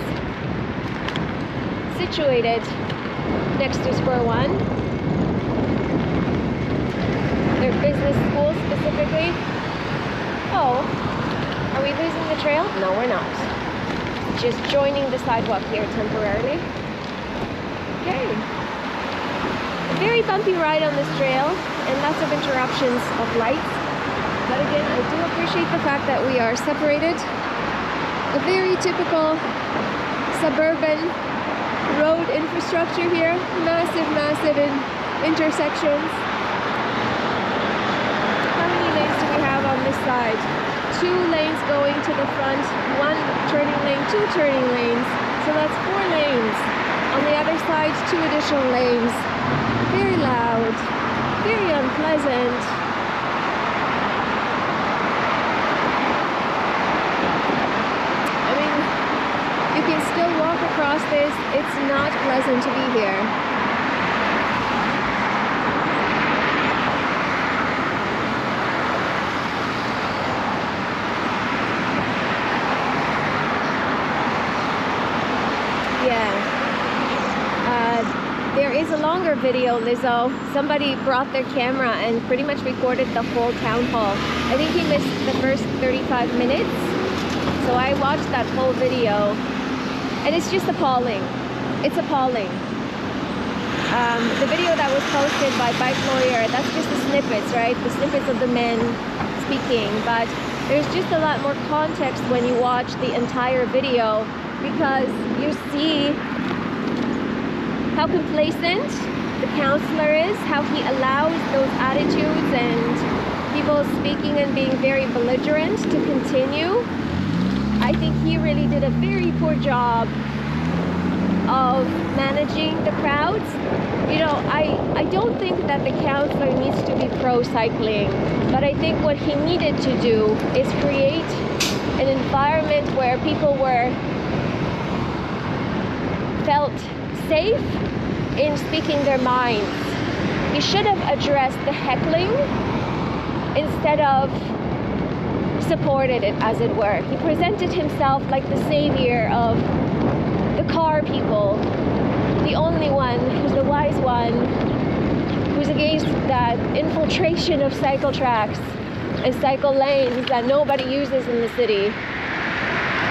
situated next to Square One. Their business school specifically. Oh, are we losing the trail? No, we're not. Just joining the sidewalk here temporarily. Okay. A very bumpy ride on this trail and lots of interruptions of lights. But again, I do appreciate the fact that we are separated. A very typical suburban road infrastructure here. Massive, massive intersections. How many lanes do we have on this side? 2 lanes going to the front, 1 turning lane, 2 turning lanes. So that's 4 lanes. On the other side, 2 additional lanes. Very loud, very unpleasant. You can still walk across this. It's not pleasant to be here. Yeah. There is a longer video, Lizzo. Somebody brought their camera and pretty much recorded the whole town hall. I think he missed the first 35 minutes. So I watched that whole video. And it's just appalling. It's appalling. The video that was posted by Bike Lawyer, that's just the snippets, right? The snippets of the men speaking. But there's just a lot more context when you watch the entire video, because you see how complacent the counselor is, how he allows those attitudes and people speaking and being very belligerent to continue. I think he really did a very poor job of managing the crowds. You know, I don't think that the counselor needs to be pro-cycling, but I think what he needed to do is create an environment where people felt safe in speaking their minds. He should have addressed the heckling instead of supported it, as it were. He presented himself like the savior of the car people, the only one who's the wise one, who's against that infiltration of cycle tracks and cycle lanes that nobody uses in the city.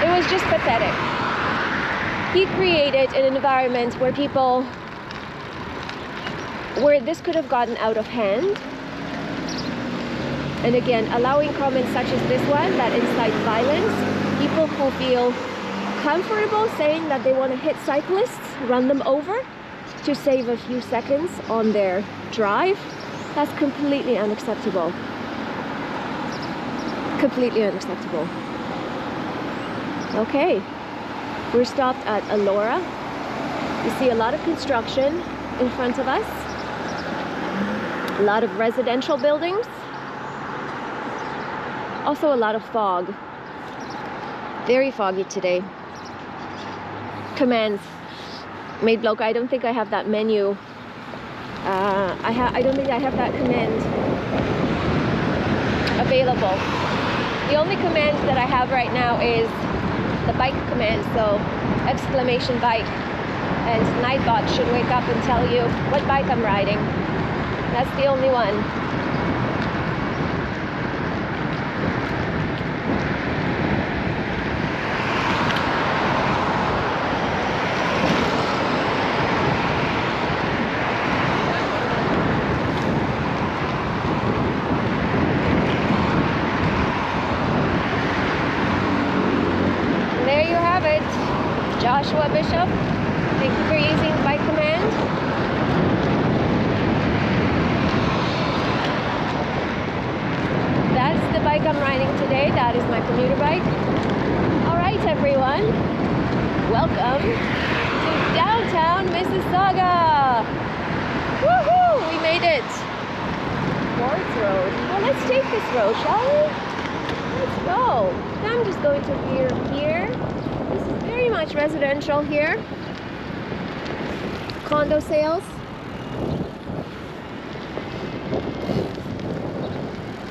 It was just pathetic. He created an environment where this could have gotten out of hand. And again, allowing comments such as this one that incite violence, people who feel comfortable saying that they want to hit cyclists, run them over to save a few seconds on their drive, that's completely unacceptable. Completely unacceptable. Okay, we're stopped at Alora. You see a lot of construction. in front of us. A lot of residential buildings. Also a lot of fog. Very foggy today. Commands. Made bloke, I don't think I have that menu. I don't think I have that command available. The only command that I have right now is the bike command, so exclamation bike. And Nightbot should wake up and tell you what bike I'm riding. That's the only one. Joshua Bishop, thank you for using bike command. That's the bike I'm riding today. That is my commuter bike. All right, everyone. Welcome to downtown Mississauga. Woohoo! We made it. Wards Road. Well, let's take this road, shall we? Let's go. I'm just going to veer here. This is very much residential here. Condo sales.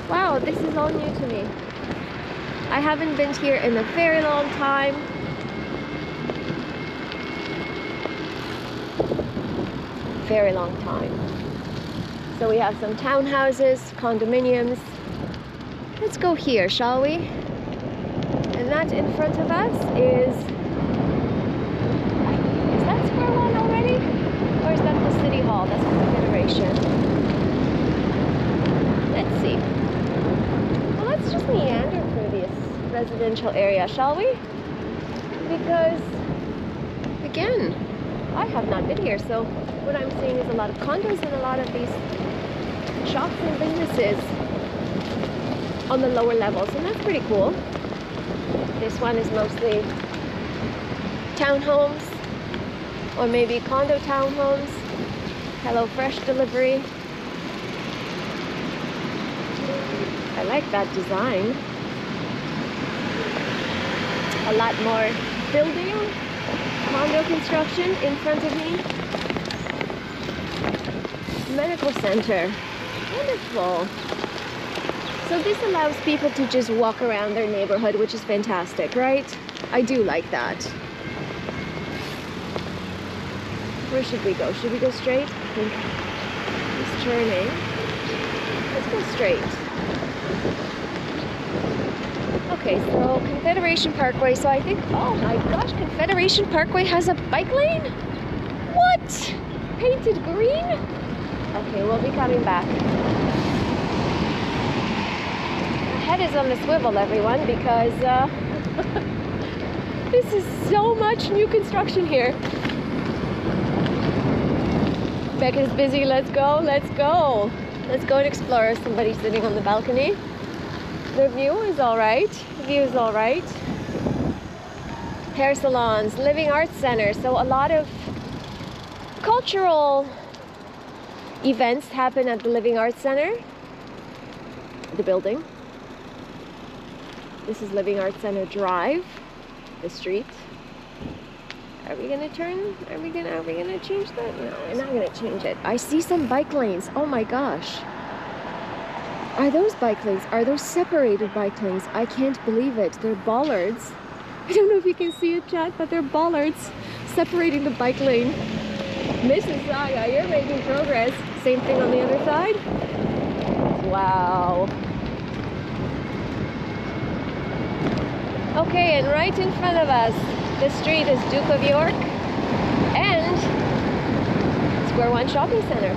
Wow, this is all new to me. I haven't been here in a very long time. Very long time. So we have some townhouses, condominiums. Let's go here, shall we? And that in front of us is that Square One already? Or is that the City Hall? That's Confederation. Let's see. Well, let's just meander through this residential area, shall we? Because, again, I have not been here, so what I'm seeing is a lot of condos and a lot of these shops and businesses on the lower levels, and that's pretty cool. This one is mostly townhomes, or maybe condo townhomes. Hello Fresh delivery. I like that design. A lot more building, condo construction in front of me. Medical center. Wonderful. So this allows people to just walk around their neighborhood, which is fantastic, right? I do like that. Where should we go? Should we go straight? I think it's turning. Let's go straight. Okay, so Confederation Parkway. So I think, oh my gosh, Confederation Parkway has a bike lane? What? Painted green? Okay, we'll be coming back. Head is on the swivel, everyone, because this is so much new construction here. Becca's busy. Let's go, let's go. Let's go and explore. Somebody's sitting on the balcony. The view is all right. The view is all right. Hair salons, living arts center. So a lot of cultural events happen at the Living Arts Center, the building. This is Living Arts Center Drive, the street. Are we gonna turn? Are we gonna change that? No, we're not gonna change it. I see some bike lanes. Oh my gosh. Are those bike lanes? Are those separated bike lanes? I can't believe it. They're bollards. I don't know if you can see it, chat, but they're bollards separating the bike lane. Mississauga, you're making progress. Same thing on the other side. Wow. Okay, and right in front of us, the street is Duke of York and Square One Shopping Center.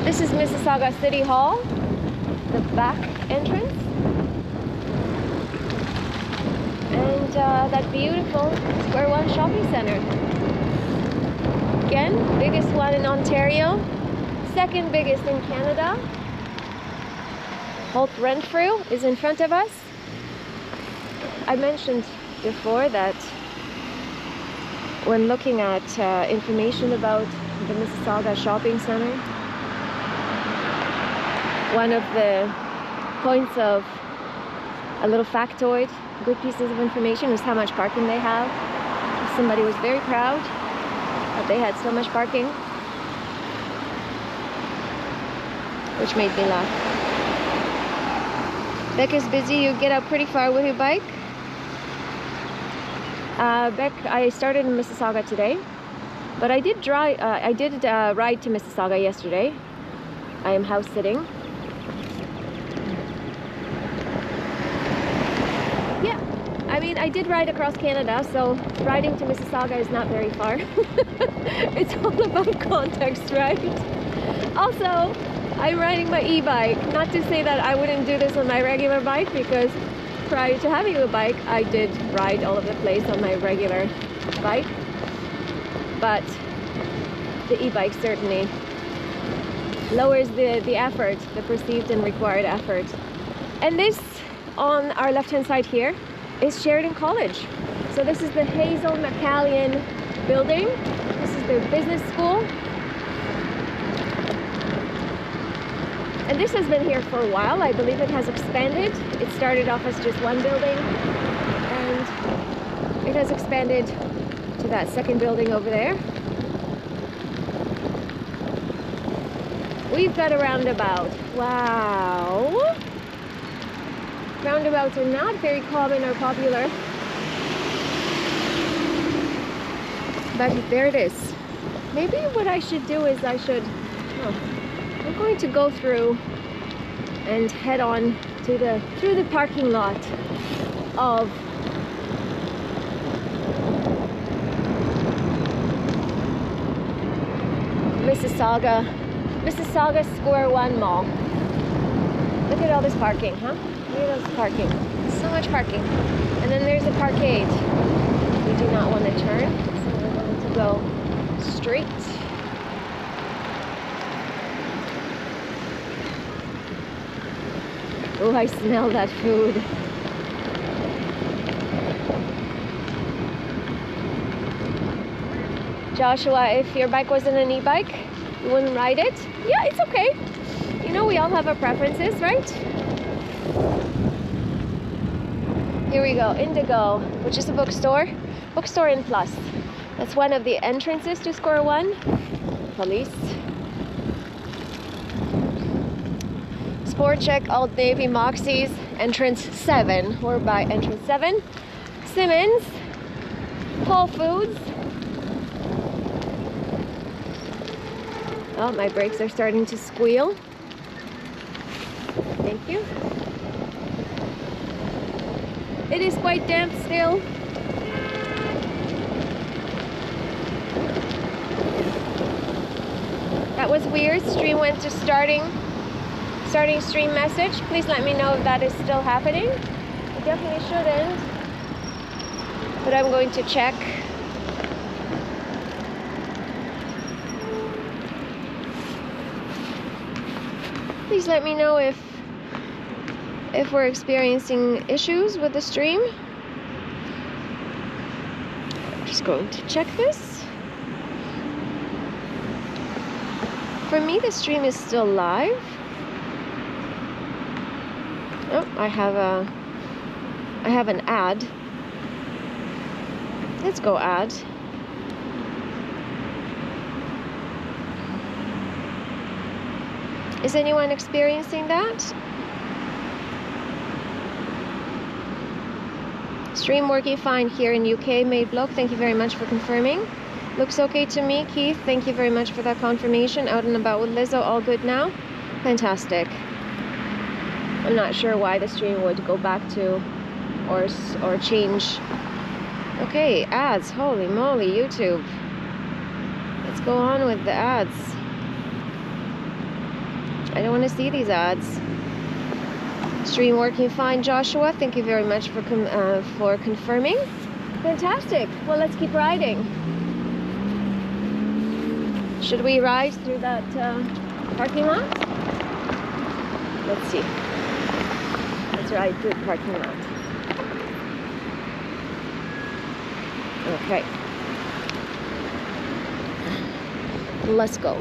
This is Mississauga City Hall, the back entrance. And that beautiful Square One Shopping Center. Again, biggest one in Ontario, second biggest in Canada. Holt Renfrew is in front of us. I mentioned before that when looking at information about the Mississauga shopping center. One of the points of a little factoid, good pieces of information, is how much parking they have. Somebody was very proud that they had so much parking, which made me laugh. Beck is busy. You get out pretty far with your bike. Beck, I started in Mississauga today, but I did ride to Mississauga yesterday. I am house sitting. Yeah, I mean, I did ride across Canada, so riding to Mississauga is not very far. It's all about context, right? Also, I'm riding my e-bike. Not to say that I wouldn't do this on my regular bike, because prior to having a bike, I did ride all over the place on my regular bike. But the e-bike certainly lowers the effort, the perceived and required effort. And this, on our left-hand side here, is Sheridan College. So this is the Hazel McCallion building. This is their business school. And this has been here for a while. I believe it has expanded. It started off as just one building, and it has expanded to that second building over there. We've got a roundabout. Wow. Roundabouts are not very common or popular. But there it is. Maybe what I should do is I'm going to go through and head on to through the parking lot of Mississauga Square One Mall. Look at all this parking, huh? Look at all this parking. So much parking. And then there's a parkade. We do not want to turn, so we're going to go straight. Oh, I smell that food. Joshua, if your bike wasn't an e-bike, you wouldn't ride it? Yeah, it's okay. You know, we all have our preferences, right? Here we go, Indigo, which is a bookstore. Bookstore in Plus. That's one of the entrances to Square One. Police. Sport Check, Old Navy, Moxie's, entrance 7. We're by entrance 7. Simmons, Whole Foods. Oh, my brakes are starting to squeal. Thank you. It is quite damp still. That was weird. Stream went to starting stream message. Please let me know if that is still happening. It definitely shouldn't, but I'm going to check. Please let me know if we're experiencing issues with the stream. I'm just going to check this. For me, the stream is still live. Oh, I have an ad. Let's go ad. Is anyone experiencing that? Stream working fine here in UK. Made block. Thank you very much for confirming. Looks okay to me, Keith. Thank you very much for that confirmation. Out and about with Lizzo. All good now? Fantastic. I'm not sure why the stream would go back to or change. Okay, ads. Holy moly, YouTube. Let's go on with the ads. I don't want to see these ads. Stream working fine, Joshua. Thank you very much for confirming. Fantastic. Well, let's keep riding. Should we ride through that parking lot? Let's see. Let's ride through the parking lot. Okay. Let's go.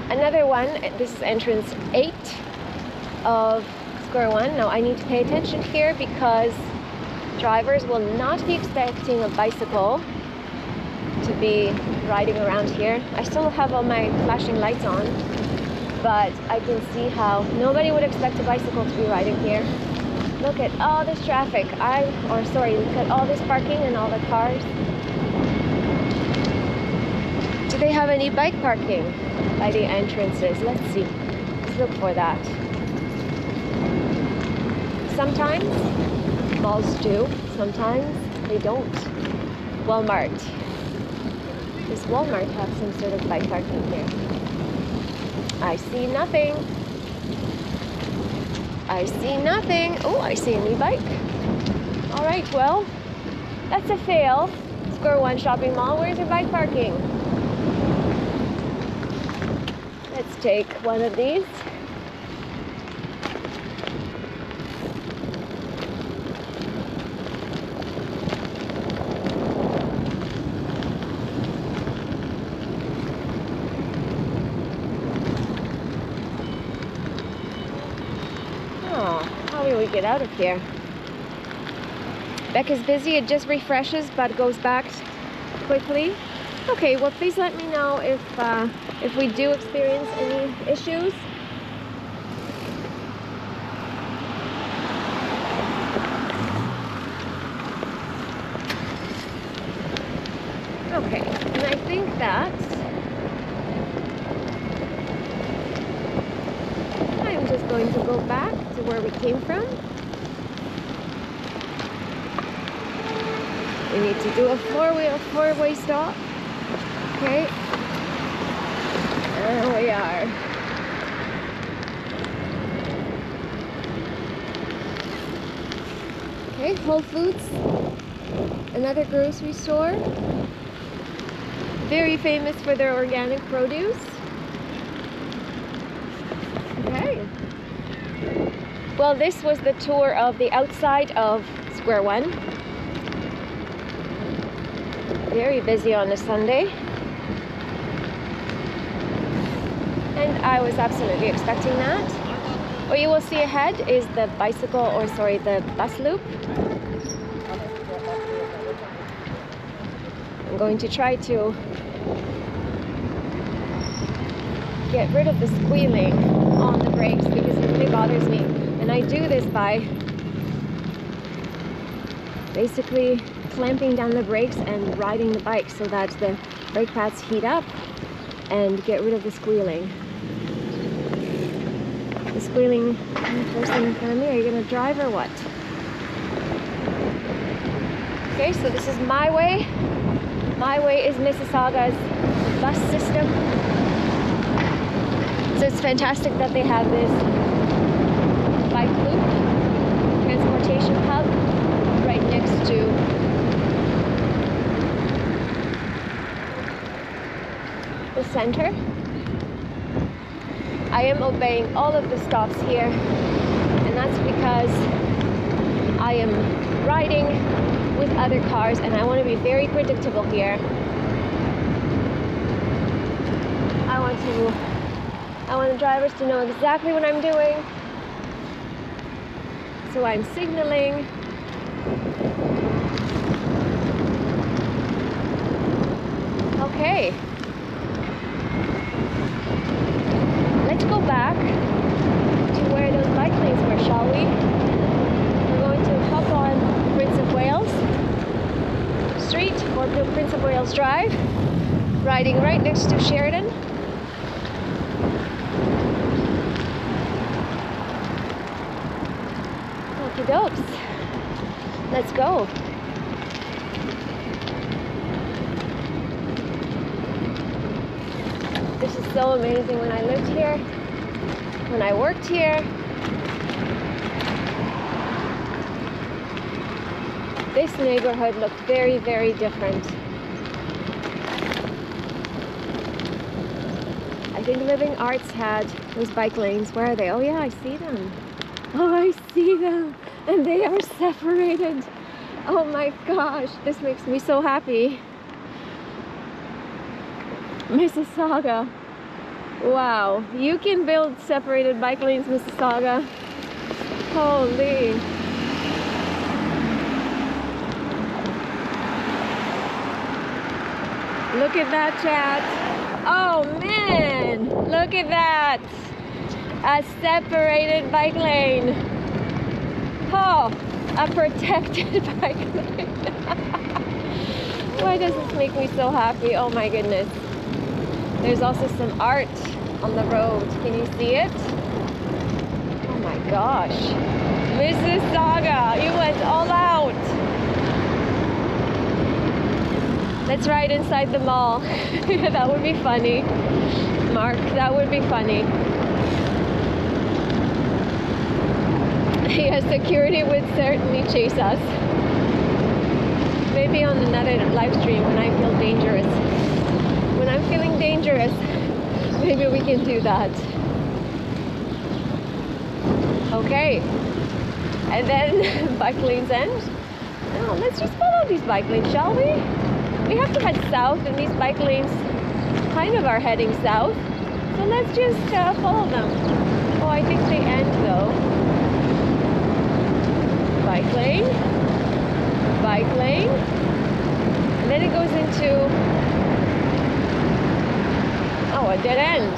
Another one, this is entrance 8 of Square One. Now I need to pay attention here because drivers will not be expecting a bicycle to be riding around here. I still have all my flashing lights on, but I can see how nobody would expect a bicycle to be riding here. Look at all this traffic. Look at all this parking and all the cars. Do they have any bike parking by the entrances? Let's see. Let's look for that. Sometimes malls do, sometimes they don't. Walmart. Does Walmart have some sort of bike parking here? I see nothing. I see nothing. Oh, I see an e-bike. All right, well, that's a fail. Square One shopping mall, where's your bike parking? Let's take one of these. How do we get out of here? Beck is busy, it just refreshes but goes back quickly. Okay, well please let me know if we do experience any issues. Okay, and I think that I'm just going to go back to where we came from. We need to do a four-way stop. Okay. There we are. Okay, Whole Foods, another grocery store. Very famous for their organic produce. Okay. Well, this was the tour of the outside of Square One. Very busy on a Sunday. And I was absolutely expecting that. What you will see ahead is the the bus loop. I'm going to try to get rid of the squealing on the brakes because it really bothers me. And I do this by basically clamping down the brakes and riding the bike so that the brake pads heat up and get rid of the squealing. The squealing person in front of me, are you gonna drive or what? Okay, so this is my way. My way is Mississauga's bus system. So it's fantastic that they have this bike loop, transportation hub, right next to the center. I am obeying all of the stops here, and that's because I am riding with other cars and I want to be very predictable here. I want the drivers to know exactly what I'm doing. So I'm signaling. Okay. Let's go back to where those bike lanes were, shall we? We're going to hop on Prince of Wales Street or Prince of Wales Drive, riding right next to Sheridan. Okie dokes. Let's go. This is so amazing. When I lived here, when I worked here, this neighborhood looked very, very different. I think Living Arts had those bike lanes. Where are they? Oh yeah, I see them. Oh, I see them. And they are separated. Oh my gosh, this makes me so happy. Mississauga. Wow, you can build separated bike lanes, Mississauga. Holy. Look at that, chat. Oh man, look at that. A separated bike lane. Oh, a protected bike lane. Why does this make me so happy? Oh my goodness. There's also some art on the road. Can you see it? Oh my gosh. Mississauga, you went all out. Let's ride inside the mall. That would be funny. Mark, that would be funny. Yes, security would certainly chase us. Maybe on another live stream when I feel dangerous. When I'm feeling dangerous, maybe we can do that. Okay. And then bike lanes end. Now let's just follow these bike lanes, shall we? We have to head south, and these bike lanes kind of are heading south. So let's just follow them. Oh, I think they end though. Bike lane, and then it goes into, oh, a dead end,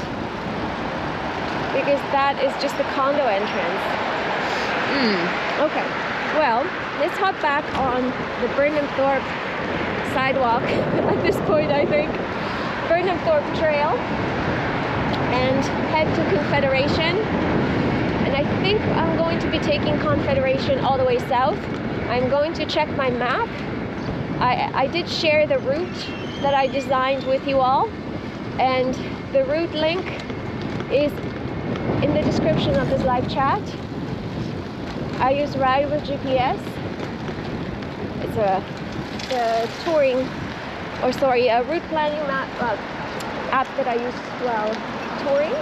because that is just the condo entrance. Okay, well, let's hop back on the Burnhamthorpe sidewalk at this point, I think. Burnhamthorpe Trail, and head to Confederation. And I think I'm going to be taking Confederation all the way south. I'm going to check my map. I did share the route that I designed with you all, and the route link is in the description of this live chat. I use Ride with GPS. It's a touring, or sorry, a route planning map app that I use while touring.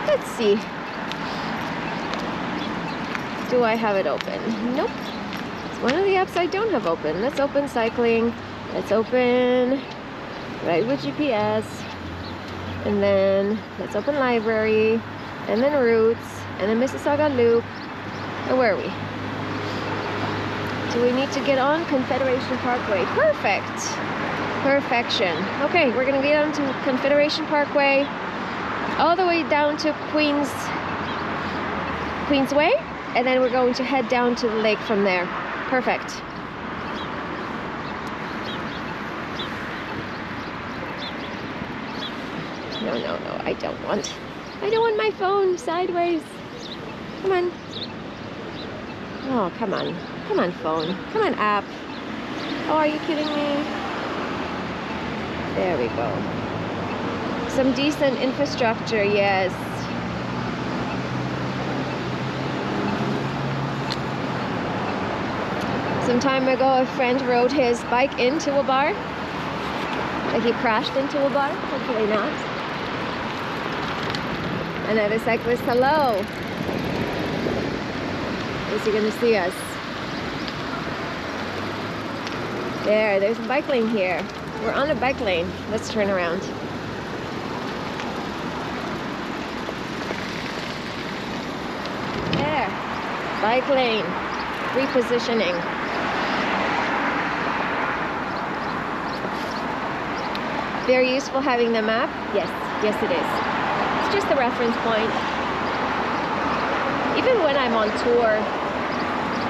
Let's see. Do I have it open? Nope. It's one of the apps I don't have open. Let's open cycling. Let's open Ride with GPS. And then let's open library. And then routes. And then Mississauga Loop. And where are we? Do we need to get on Confederation Parkway? Perfect. Perfection. Okay, we're going to get on to Confederation Parkway. All the way down to Queensway, and then we're going to head down to the lake from there. Perfect. No, I don't want my phone sideways. Come on. Oh, come on phone, come on app. Oh, are you kidding me? There we go. Some decent infrastructure, yes. Some time ago, a friend rode his bike into a bar. Like he crashed into a bar, hopefully not. Another cyclist, hello. Is he gonna see us? There's a bike lane here. We're on a bike lane. Let's turn around. Bike lane, repositioning. Very useful having the map. Yes, it is. It's just a reference point. Even when I'm on tour,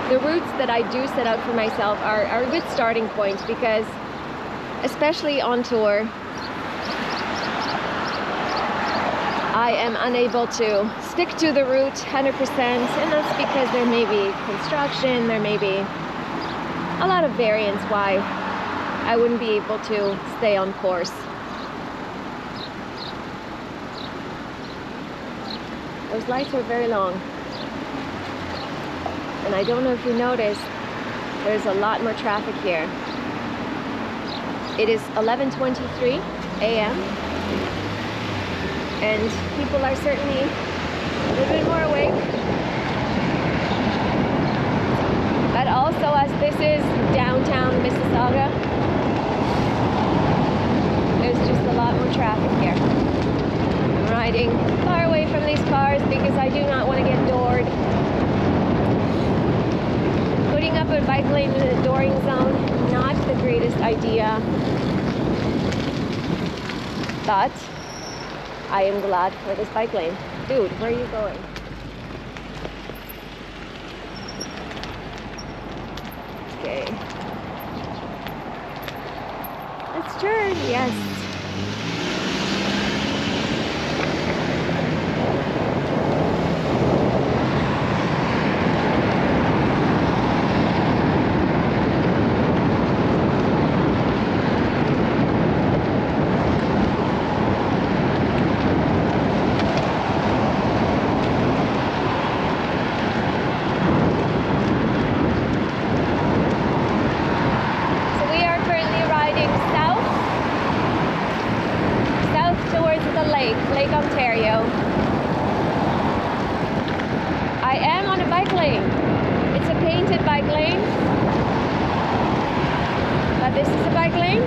the routes that I do set out for myself are a good starting point, because especially on tour, I am unable to stick to the route 100%, and that's because there may be construction, there may be a lot of variance why I wouldn't be able to stay on course. Those lights are very long. And I don't know if you noticed, there's a lot more traffic here. It is 11:23 a.m. and people are certainly a little bit more awake. But all also, as this is downtown Mississauga, there's just a lot more traffic here. I'm riding far away from these cars because I do not want to get doored. Putting up a bike lane in a dooring zone, not the greatest idea. But I am glad for this bike lane. Dude, where are you going? Okay. Let's turn, yes. Lake Ontario. I am on a bike lane. It's a painted bike lane, but this is a bike lane.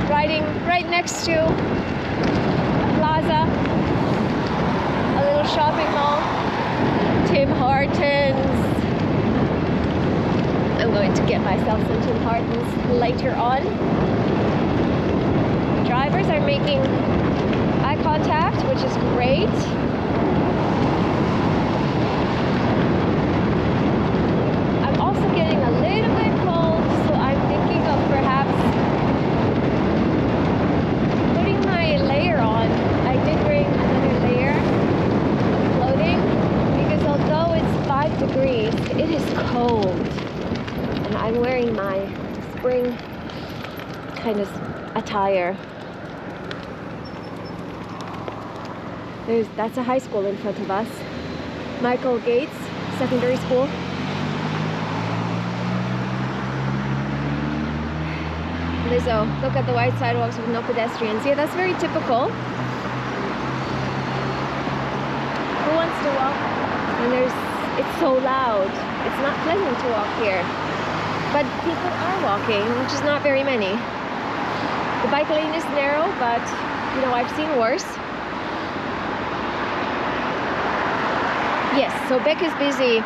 Riding right next to a plaza, a little shopping mall, Tim Hortons. I'm going to get myself some Tim Hortons later on. Drivers are making eye contact, which is great. I'm also getting a little bit cold, so I'm thinking of perhaps putting my layer on. I did bring another layer of clothing because although it's 5 degrees, it is cold. And I'm wearing my spring kind of attire. That's a high school in front of us. Michael Gates Secondary School. Lizzo, look at the white sidewalks with no pedestrians. Yeah, that's very typical. Who wants to walk when it's so loud? It's not pleasant to walk here. But people are walking, which is not very many. The bike lane is narrow, but you know, I've seen worse. Yes, so Beck is busy.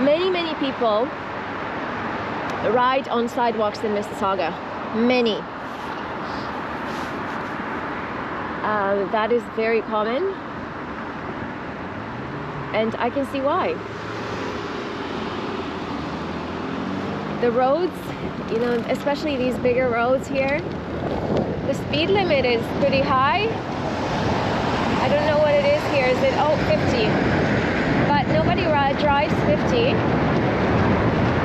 Many people ride on sidewalks in Mississauga. Many. That is very common. And I can see why. The roads, you know, especially these bigger roads here, the speed limit is pretty high. I don't know what it is here. Is it, 50? But nobody drives 50.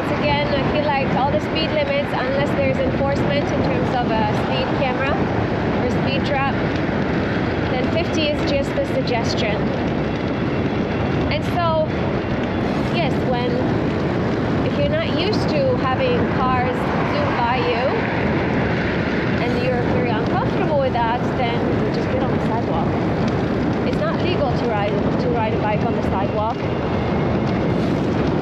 It's again, I feel like all the speed limits, unless there's enforcement in terms of a speed camera or speed trap, then 50 is just the suggestion. And so, yes, if you're not used to having cars zoom by you, and you're very uncomfortable with that, then you just get on the sidewalk. It's not legal to ride a bike on the sidewalk,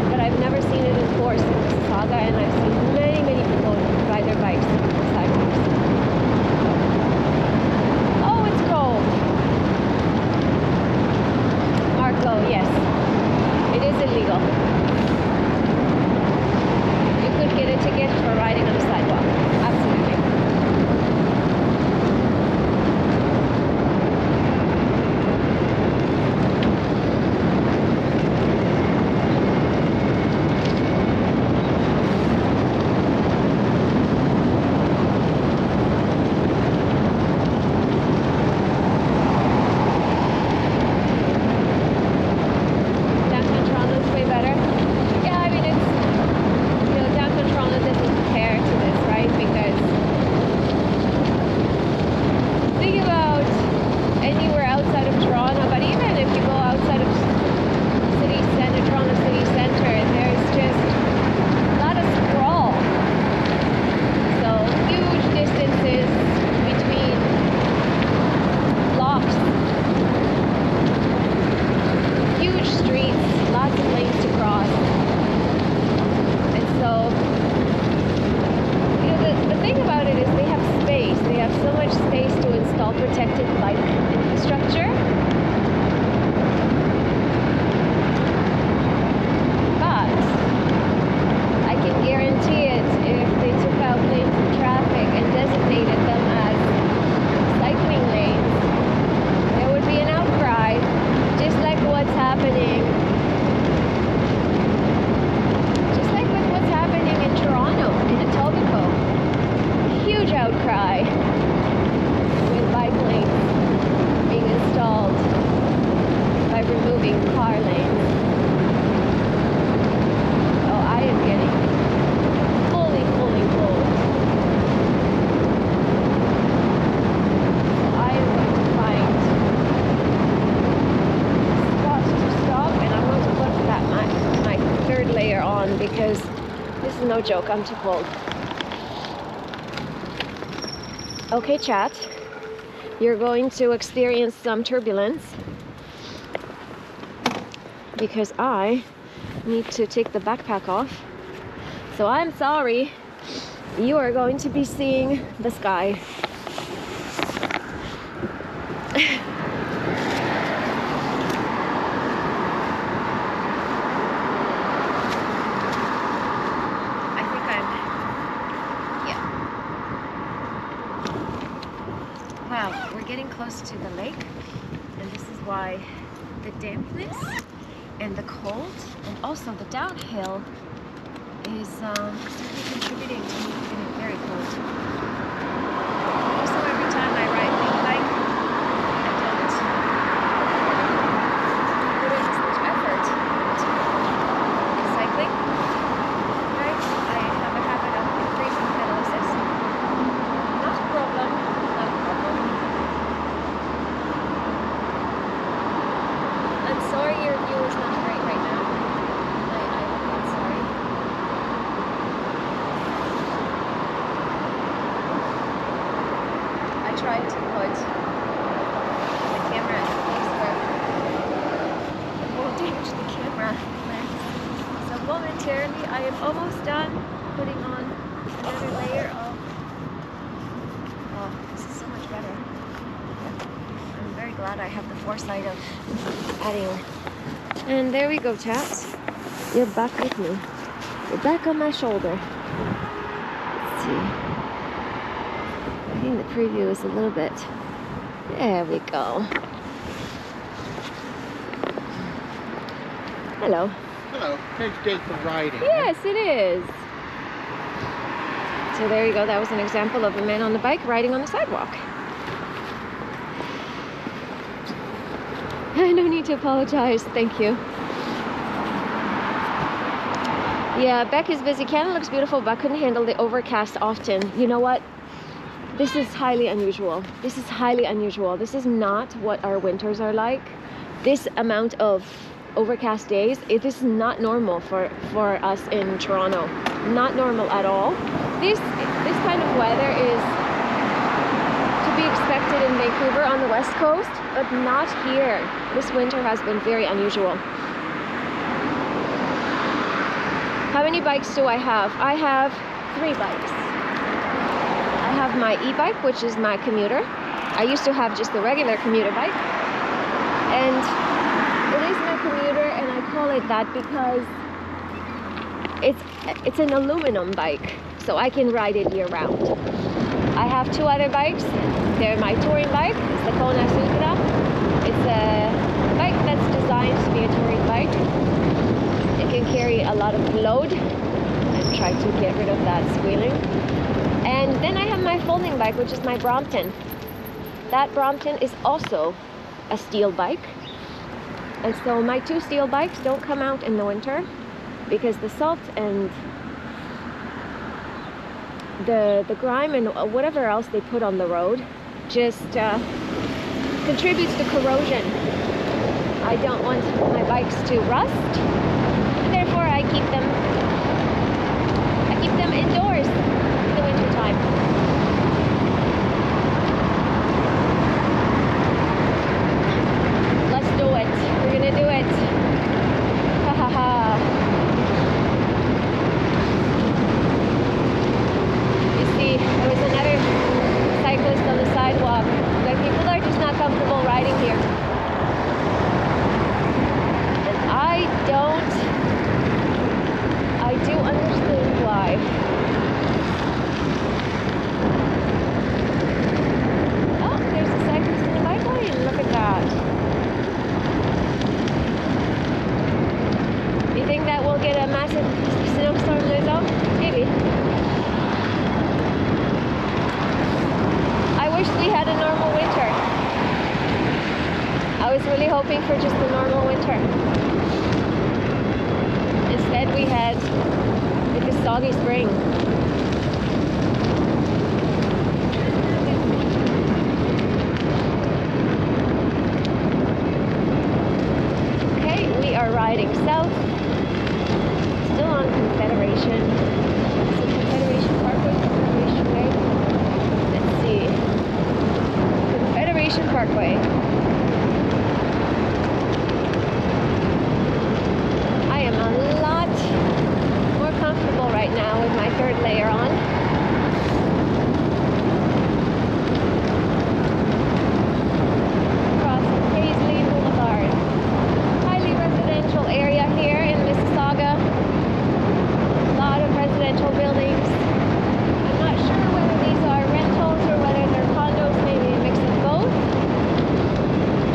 but I've never seen it enforced in Mississauga, and I've seen many people ride their bikes on the sidewalks. Oh, it's cold. Marco, yes, it is illegal. You could get a ticket for riding on the sidewalk. Absolutely. cry with bike lanes being installed by removing car lanes. Oh, I am getting fully cold. So I am going to find spots to stop, and I'm going to put that my third layer on because this is no joke, I'm too cold. Okay, chat, you're going to experience some turbulence because I need to take the backpack off. So I'm sorry, you are going to be seeing the sky. Wow, we're getting close to the lake, and this is why the dampness and the cold and also the downhill is certainly contributing to me getting very cold. Also, every time I ride a big bike, I don't put in as much effort in cycling, right? I have a habit of increasing pedal assist. Not a problem. I'm sorry your view is not great right now. I'm sorry. I tried to put the camera in a place where it won't damage the camera lens. So momentarily, I am almost done putting on another layer of... Oh, this is so much better. I'm very glad I have the foresight of adding. And there we go, chaps. You're back with me. You're back on my shoulder. Let's see. I think the preview is a little bit... There we go. Hello. Hello. Nice day for riding. Yes, it is. So there you go. That was an example of a man on the bike riding on the sidewalk. No need to apologize, thank you. Yeah, Beck is busy. Canada looks beautiful, but couldn't handle the overcast often. You know what? This is highly unusual. This is highly unusual. This is not what our winters are like. This amount of overcast days, it is not normal for us in Toronto. Not normal at all. This kind of weather is to be expected in Vancouver on the west coast, but not here. This winter has been very unusual. How many bikes do I have? I have 3 bikes. I have my e-bike, which is my commuter. I used to have just the regular commuter bike. And it is my commuter, and I call it that because it's an aluminum bike, so I can ride it year round. I have 2 other bikes. They're my touring bike. It's the Kona Sutra. It's a bike that's designed to be a touring bike. It can carry a lot of load and try to get rid of that squealing. And then I have my folding bike, which is my Brompton. That Brompton is also a steel bike. And so my 2 steel bikes don't come out in the winter because the salt and the grime and whatever else they put on the road just contributes to corrosion. I don't want my bikes to rust, and therefore I keep them indoors in the winter time. Let's do it. We're gonna do it. Ha ha ha. You see, there was another cyclist on the sidewalk. Like, people are just not comfortable riding here. And I don't hoping for just a normal winter. Instead we had like a soggy spring. Okay, we are riding south. Still on Confederation. Is it Confederation Parkway? Confederation Way? Let's see. Confederation Parkway. I am a lot more comfortable right now with my third layer on. Across Paisley Boulevard. Highly residential area here in Mississauga. A lot of residential buildings. I'm not sure whether these are rentals or whether they're condos, maybe a mix of both.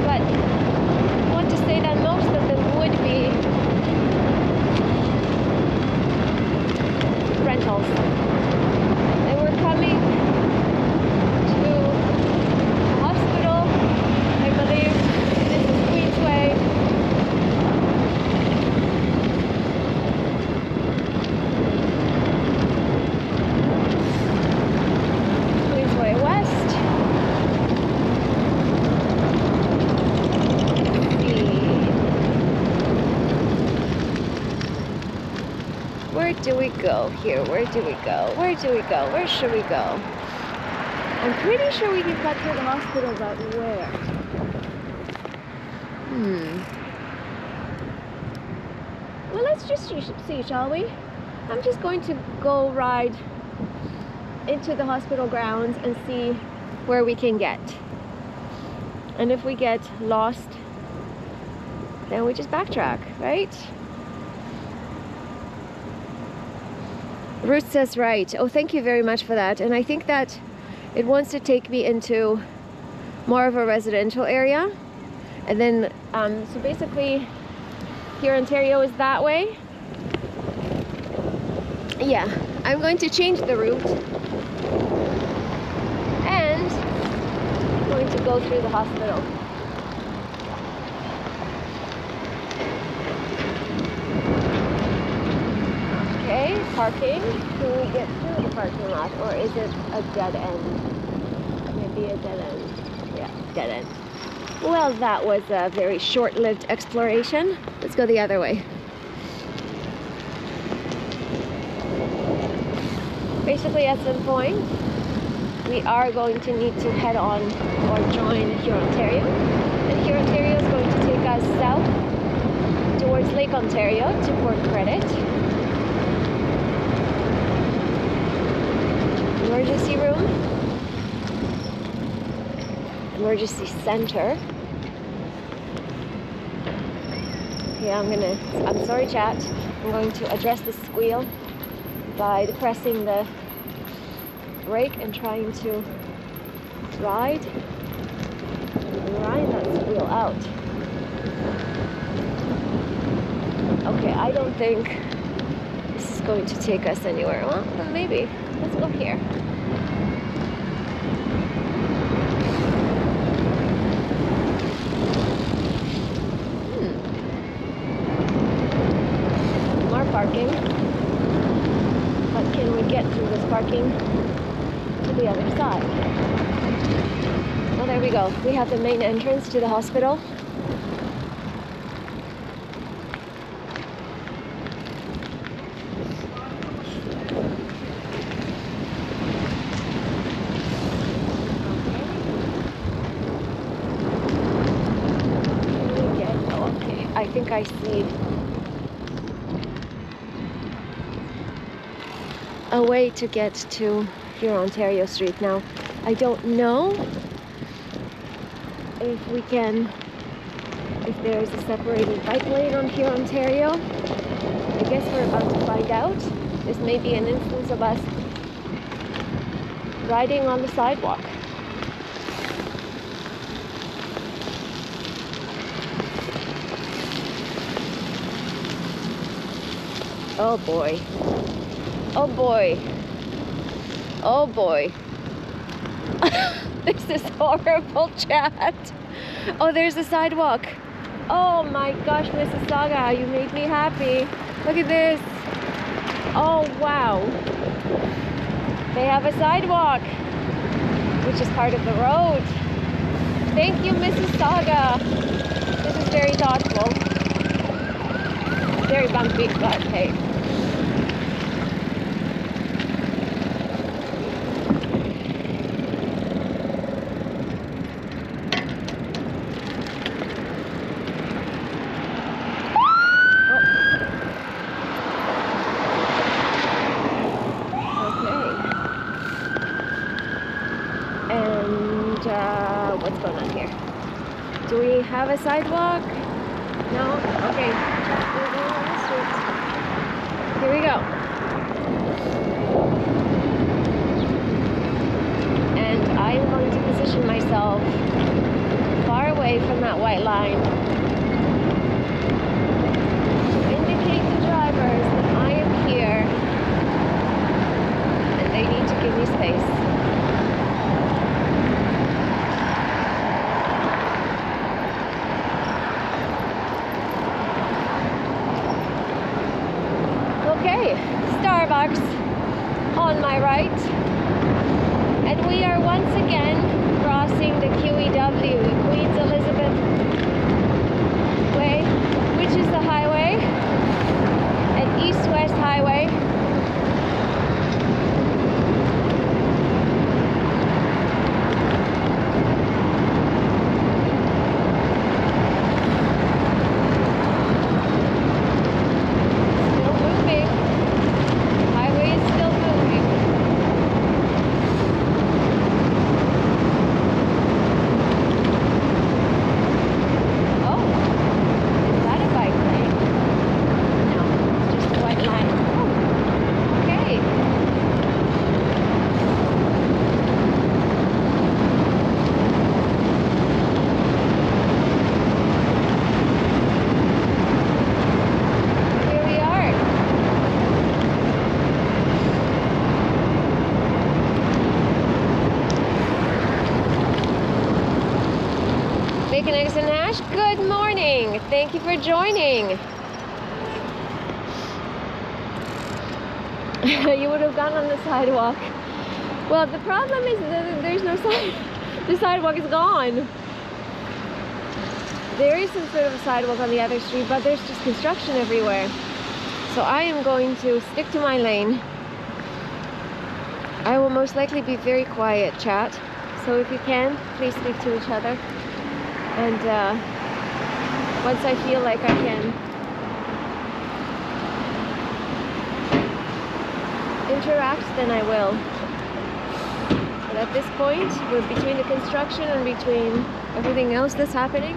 But I want to say that most of them would be rentals. They were coming to the hospital, I believe. This is Queensway. Queensway West. Where do we go here? Where do we go? Where do we go? Where should we go? I'm pretty sure we can cut through the hospital, but where? Well, let's just see, shall we? I'm just going to go ride into the hospital grounds and see where we can get. And if we get lost, then we just backtrack, right? Ruth says right. Oh, thank you very much for that. And I think that it wants to take me into more of a residential area. And then, so basically, here Ontario is that way. Yeah, I'm going to change the route. And I'm going to go through the hospital. Okay, parking. Can we get through the parking lot, or is it a dead end? Maybe a dead end. Yeah, dead end. Well, that was a very short-lived exploration. Let's go the other way. Basically, at some point, we are going to need to head on or join Huron Ontario. And Huron Ontario is going to take us south towards Lake Ontario to Port Credit. Emergency room, emergency center. Okay, I'm sorry chat, I'm going to address the squeal by depressing the brake and trying to ride that squeal out. Okay, I don't think this is going to take us anywhere. Well, maybe. Let's go here. More parking. But can we get through this parking to the other side? Well, there we go. We have the main entrance to the hospital. I think I see a way to get to Huron Ontario Street now. I don't know if there's a separated bike lane on Huron Ontario. I guess we're about to find out. This may be an instance of us riding on the sidewalk. Oh boy. Oh boy. Oh boy. This is horrible, chat. Oh, there's a sidewalk. Oh my gosh, Mississauga, you made me happy. Look at this. Oh wow. They have a sidewalk, which is part of the road. Thank you, Mississauga. This is very thoughtful. Very bumpy, but hey. What's going on here? Do we have a sidewalk? No? Okay. We're going on the street. Here we go. And I'm going to position myself far away from that white line to indicate to drivers that I am here and they need to give me space. Okay, Starbucks on my right, and we are once again crossing the QEW, the Queen's Elizabeth Way, which is the highway, an east-west highway. Bacon, eggs, and hash, good morning. Thank you for joining. You would have gone on the sidewalk. Well, the problem is that there's no side. The sidewalk is gone. There is some sort of a sidewalk on the other street, but there's just construction everywhere. So I am going to stick to my lane. I will most likely be very quiet, chat. So if you can, please speak to each other. And once I feel like I can interact, then I will. But at this point, we're between the construction and between everything else that's happening.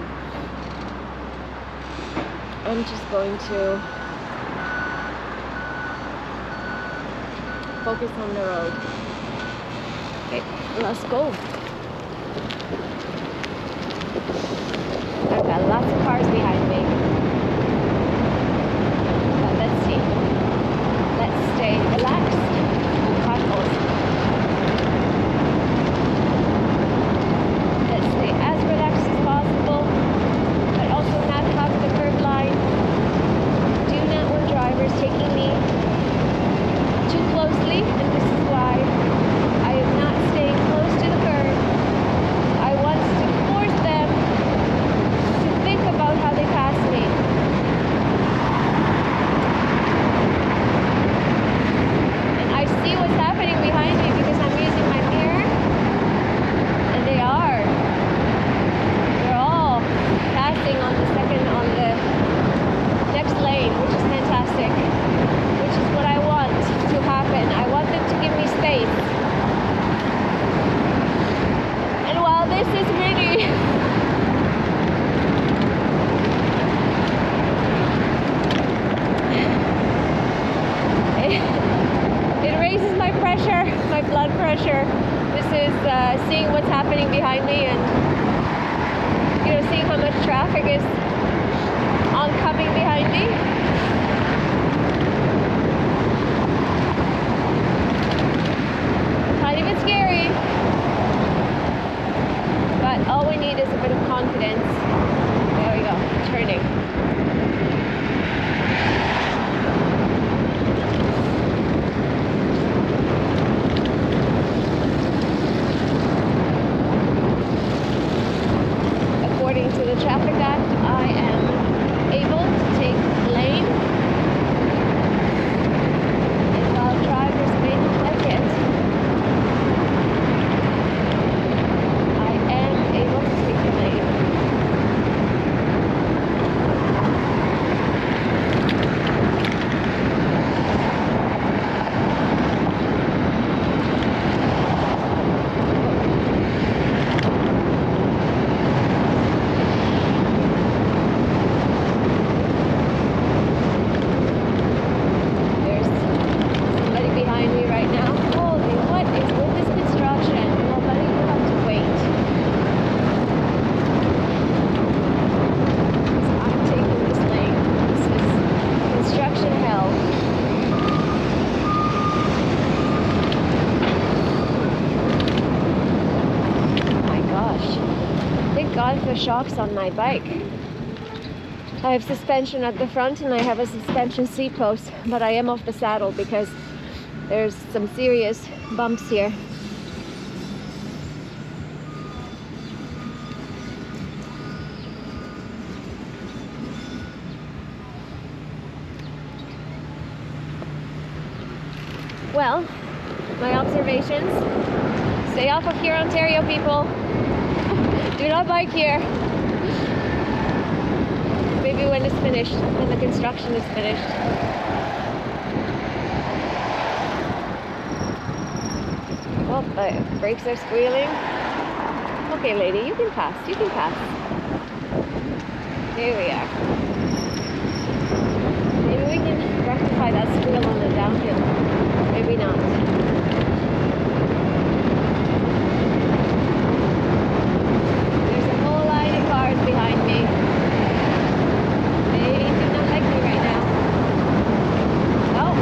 I'm just going to focus on the road. Okay, let's go. I've got lots of cars behind me. But let's see. Let's stay relaxed. Potholes. Let's stay as relaxed as possible, but also not hug the curb line. Do not want drivers taking me too closely, and this is why I am not staying close to the curb. I want to force them to think about how they pass me. And I see what's happening behind me because I'm using my mirror, and they are. They're all passing on the next lane, which is fantastic. Which is what I want to happen. I want them to give me space. And while this is really it raises my pressure, my blood pressure. This is seeing what's happening behind me and seeing how much traffic is oncoming behind me. Tiny bit scary, but all we need is a bit of confidence. There we go, turning. According to the Traffic Act, I am able to take lane and while drivers may not like it, I am able to take the lane. There's somebody behind me right now. Holy, what is with this construction? Nobody will have to wait. I'm taking this lane. This is construction hell. Oh my gosh. Thank God for shocks on my bike. I have suspension at the front and I have a suspension seat post, but I am off the saddle because there's some serious bumps here. Well, my observations: stay off of here, Ontario people. Do not bike here. Maybe when it's finished, when the construction is finished. Oh, the brakes are squealing. Okay, lady, you can pass. You can pass. There we are. Maybe we can rectify that squeal on the downhill. Maybe not. There's a whole line of cars behind me. They do not like me right now. Oh.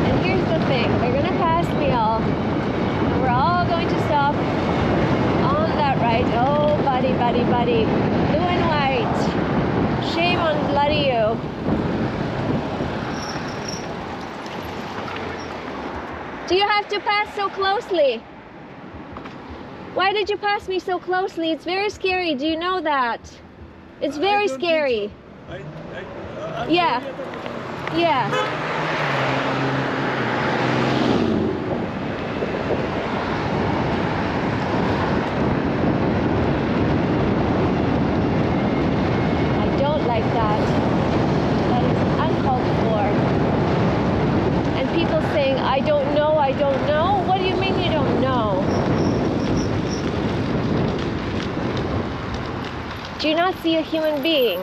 And here's the thing. They're going to pass me all. And we're all going to stop on that right. Oh, buddy, buddy, buddy. Blue and white. Shame on bloody you. Do you have to pass so closely? Why did you pass me so closely? It's very scary. Do you know that? It's very scary. So. Yeah. Yeah. I don't like that. That is uncalled for. And people saying, I don't know, I don't know. What do you mean you don't know? Do you not see a human being?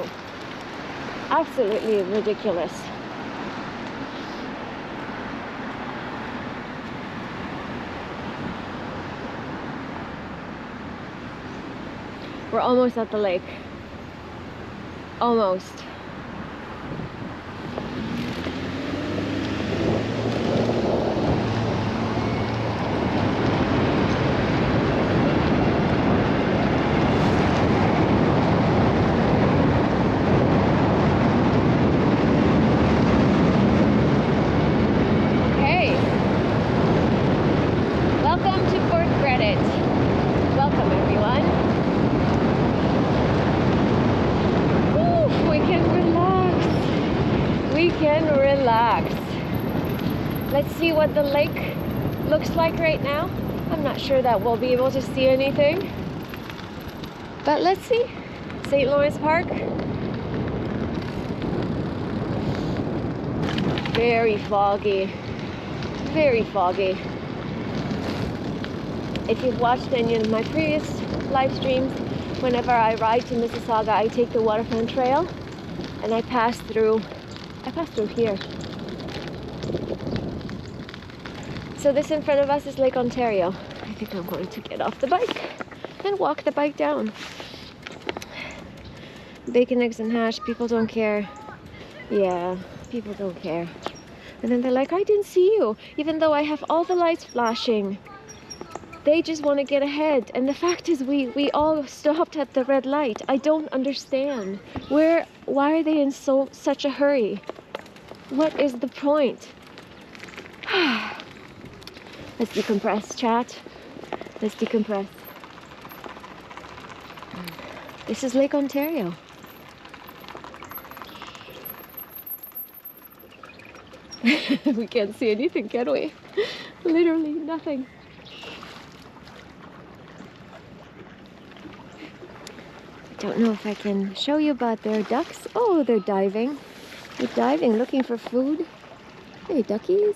Absolutely ridiculous. We're almost at the lake. Almost. Welcome everyone. Woo, we can relax. Let's see what the lake looks like right now. I'm not sure that we'll be able to see anything, but let's see. St. Lawrence Park. Very foggy. Very foggy. If you've watched any of my previous live streams, whenever I ride to Mississauga, I take the Waterfront trail and I pass through here. So this in front of us is Lake Ontario. I think I'm going to get off the bike and walk the bike down. Bacon, eggs, and hash, people don't care. Yeah, people don't care. And then they're like, I didn't see you, even though I have all the lights flashing. They just want to get ahead. And the fact is we all stopped at the red light. I don't understand. Why are they in such a hurry? What is the point? Let's decompress, chat. Let's decompress. This is Lake Ontario. We can't see anything, can we? Literally nothing. I don't know if I can show you, but there are ducks. Oh, they're diving. They're diving, looking for food. Hey, duckies.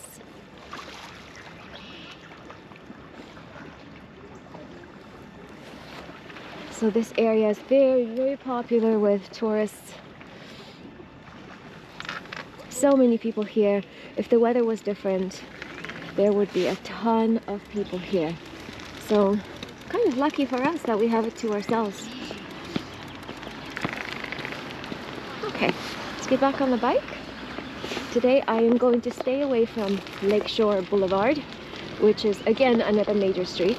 So this area is very, very popular with tourists. So many people here. If the weather was different, there would be a ton of people here. So kind of lucky for us that we have it to ourselves. Okay, let's get back on the bike. Today I am going to stay away from Lakeshore Boulevard, which is again another major street.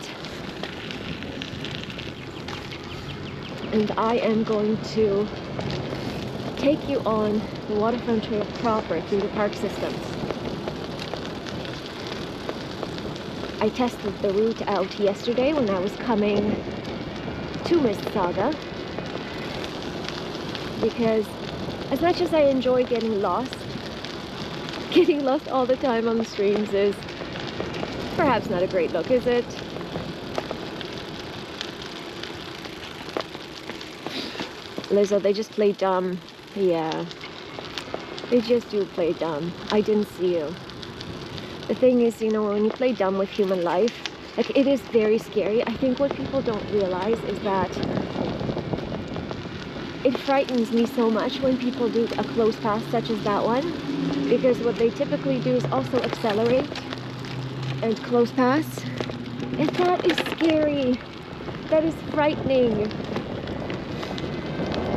And I am going to take you on the Waterfront Trail proper through the park systems. I tested the route out yesterday when I was coming to Mississauga, because as much as I enjoy getting lost all the time on the streams is perhaps not a great look, is it? Lizzo, they just play dumb. Yeah, they just do play dumb. I didn't see you. The thing is, you know, when you play dumb with human life, like, it is very scary. I think what people don't realize is that it frightens me so much when people do a close pass such as that one, because what they typically do is also accelerate and close pass, and that is scary. That is frightening.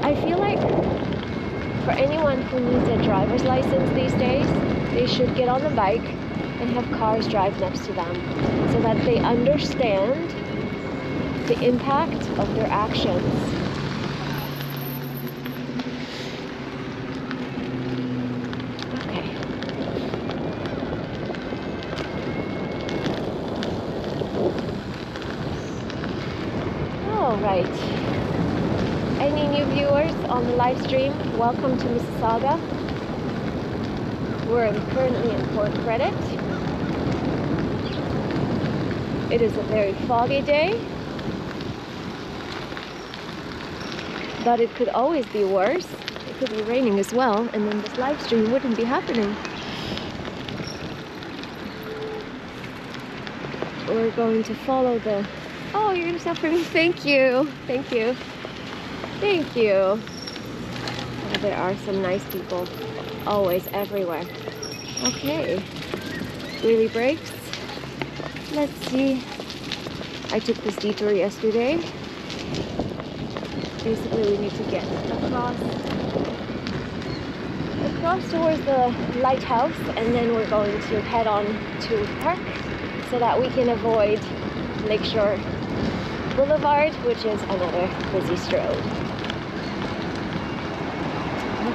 I feel like for anyone who needs a driver's license these days, they should get on a bike and have cars drive next to them so that they understand the impact of their actions. Okay. All right. Any new viewers on the live stream, welcome to Mississauga. We're currently in Port Credit. It is a very foggy day, but it could always be worse. It could be raining as well, and then this live stream wouldn't be happening. We're going to follow the... Oh, you're gonna stop for me? Thank you. Thank you. Thank you. Oh, there are some nice people always everywhere. Okay, wheelie brakes. Let's see. I took this detour yesterday. Basically, we need to get across towards the lighthouse, and then we're going to head on to the park so that we can avoid Lakeshore Boulevard, which is another busy stroad.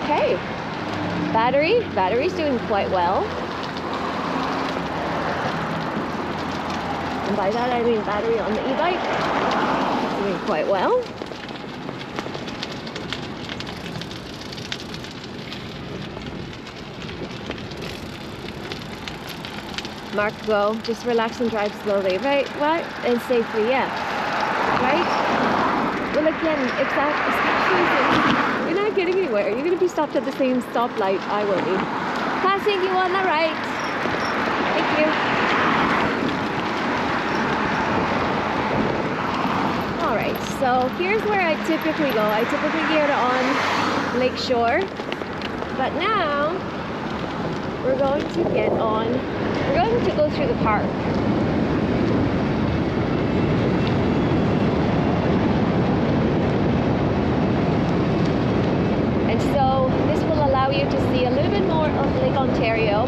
Okay, battery's doing quite well. And by that I mean battery on the e-bike is doing quite well. Mark, go, just relax and drive slowly, right? What? And safely, yeah. Right? Well, again, exactly. You're not getting anywhere. You're going to be stopped at the same stoplight I will be. Passing you on the right. Thank you. Alright, so here's where I typically go. I typically get on Lakeshore. But now, we're going to go through the park. And so this will allow you to see a little bit more of Lake Ontario,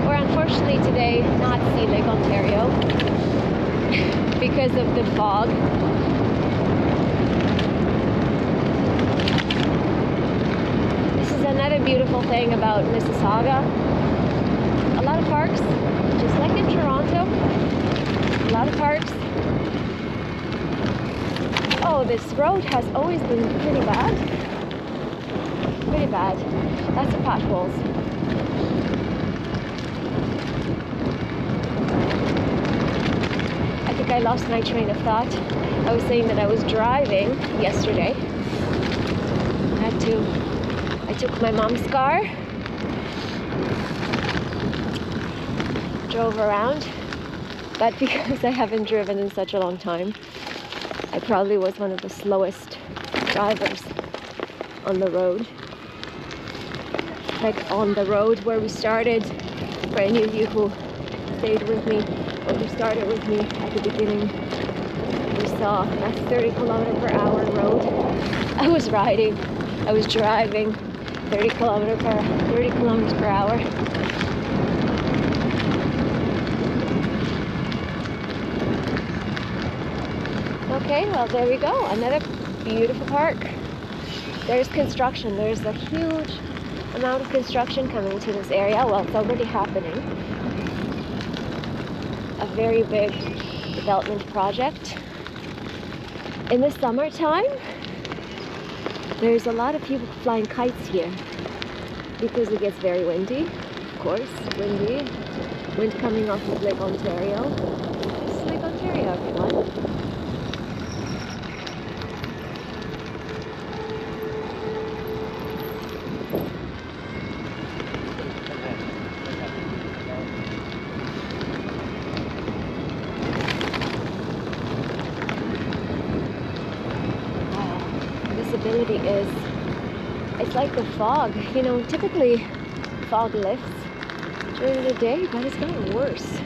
or unfortunately today not see Lake Ontario. because of the fog. This is another beautiful thing about Mississauga. A lot of parks, just like in Toronto. A lot of parks. Oh, this road has always been pretty bad. Pretty bad. Lots of potholes. I think I lost my train of thought. I was saying that I was driving yesterday. I took my mom's car, drove around, but because I haven't driven in such a long time, I probably was one of the slowest drivers on the road. Like on the road where we started, for any of you who stayed with me, or who started with me at the beginning, we saw a 30 km/h road. I was driving 30 kilometers per hour. Okay, well there we go, another beautiful park. There's construction, there's a huge amount of construction coming to this area. Well, it's already happening. A very big development project. In the summertime, there's a lot of people flying kites here because it gets very windy, of course, windy. Wind coming off of Lake Ontario. This is Lake Ontario, everyone. Visibility is, it's like the fog, you know, typically fog lifts during the day, but it's gotten worse.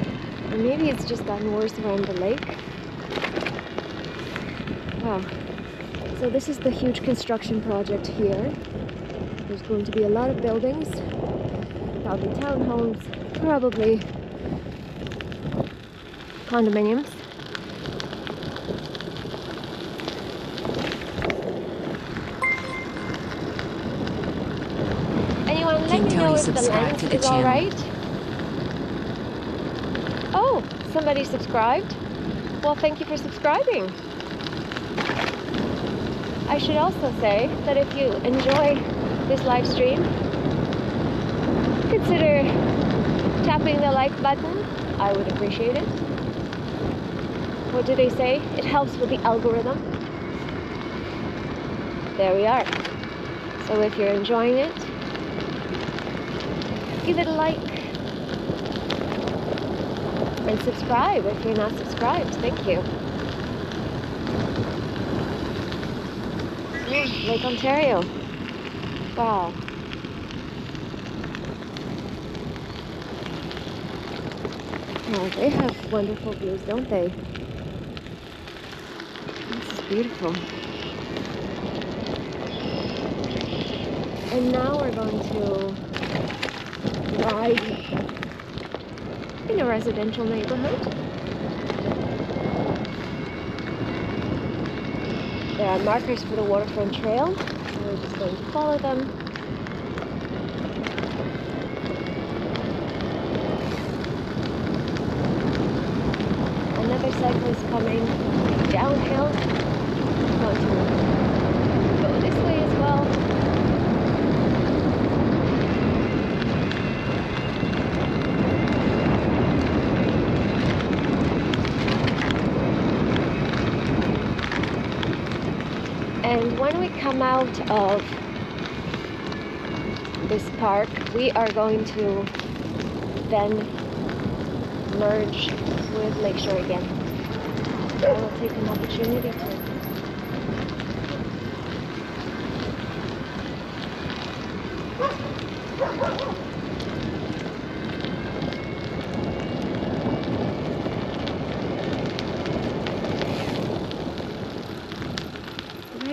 Or maybe it's just gotten worse around the lake. Wow. So this is the huge construction project here. There's going to be a lot of buildings, probably townhomes, probably condominiums. Let me know if the lens is all right. Oh, somebody subscribed. Well, thank you for subscribing. I should also say that if you enjoy this live stream, consider tapping the like button. I would appreciate it. What do they say? It helps with the algorithm. There we are. So if you're enjoying it, give it a like and subscribe if you're not subscribed. Thank you. Lake Ontario. Wow. Oh, they have wonderful views, don't they? This is beautiful. And now we're going to ride in a residential neighborhood. There are markers for the Waterfront trail. We're just going to follow them. Another cyclist coming downhill. I'm going to go this way as well. And when we come out of this park, we are going to then merge with Lakeshore again. I will take an opportunity to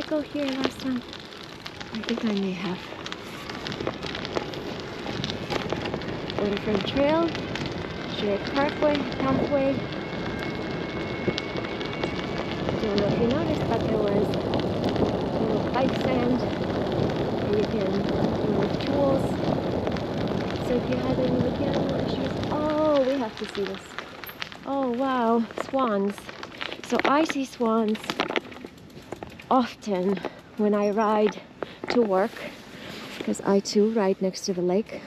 go here last time? I think I may have. Waterfront Trail, Sherrick Parkway, Pathway. There was a little bike stand where you can do with tools. So if you have any mechanical issues, oh, we have to see this. Oh wow, swans. So I see swans often when I ride to work, because I too ride next to the lake.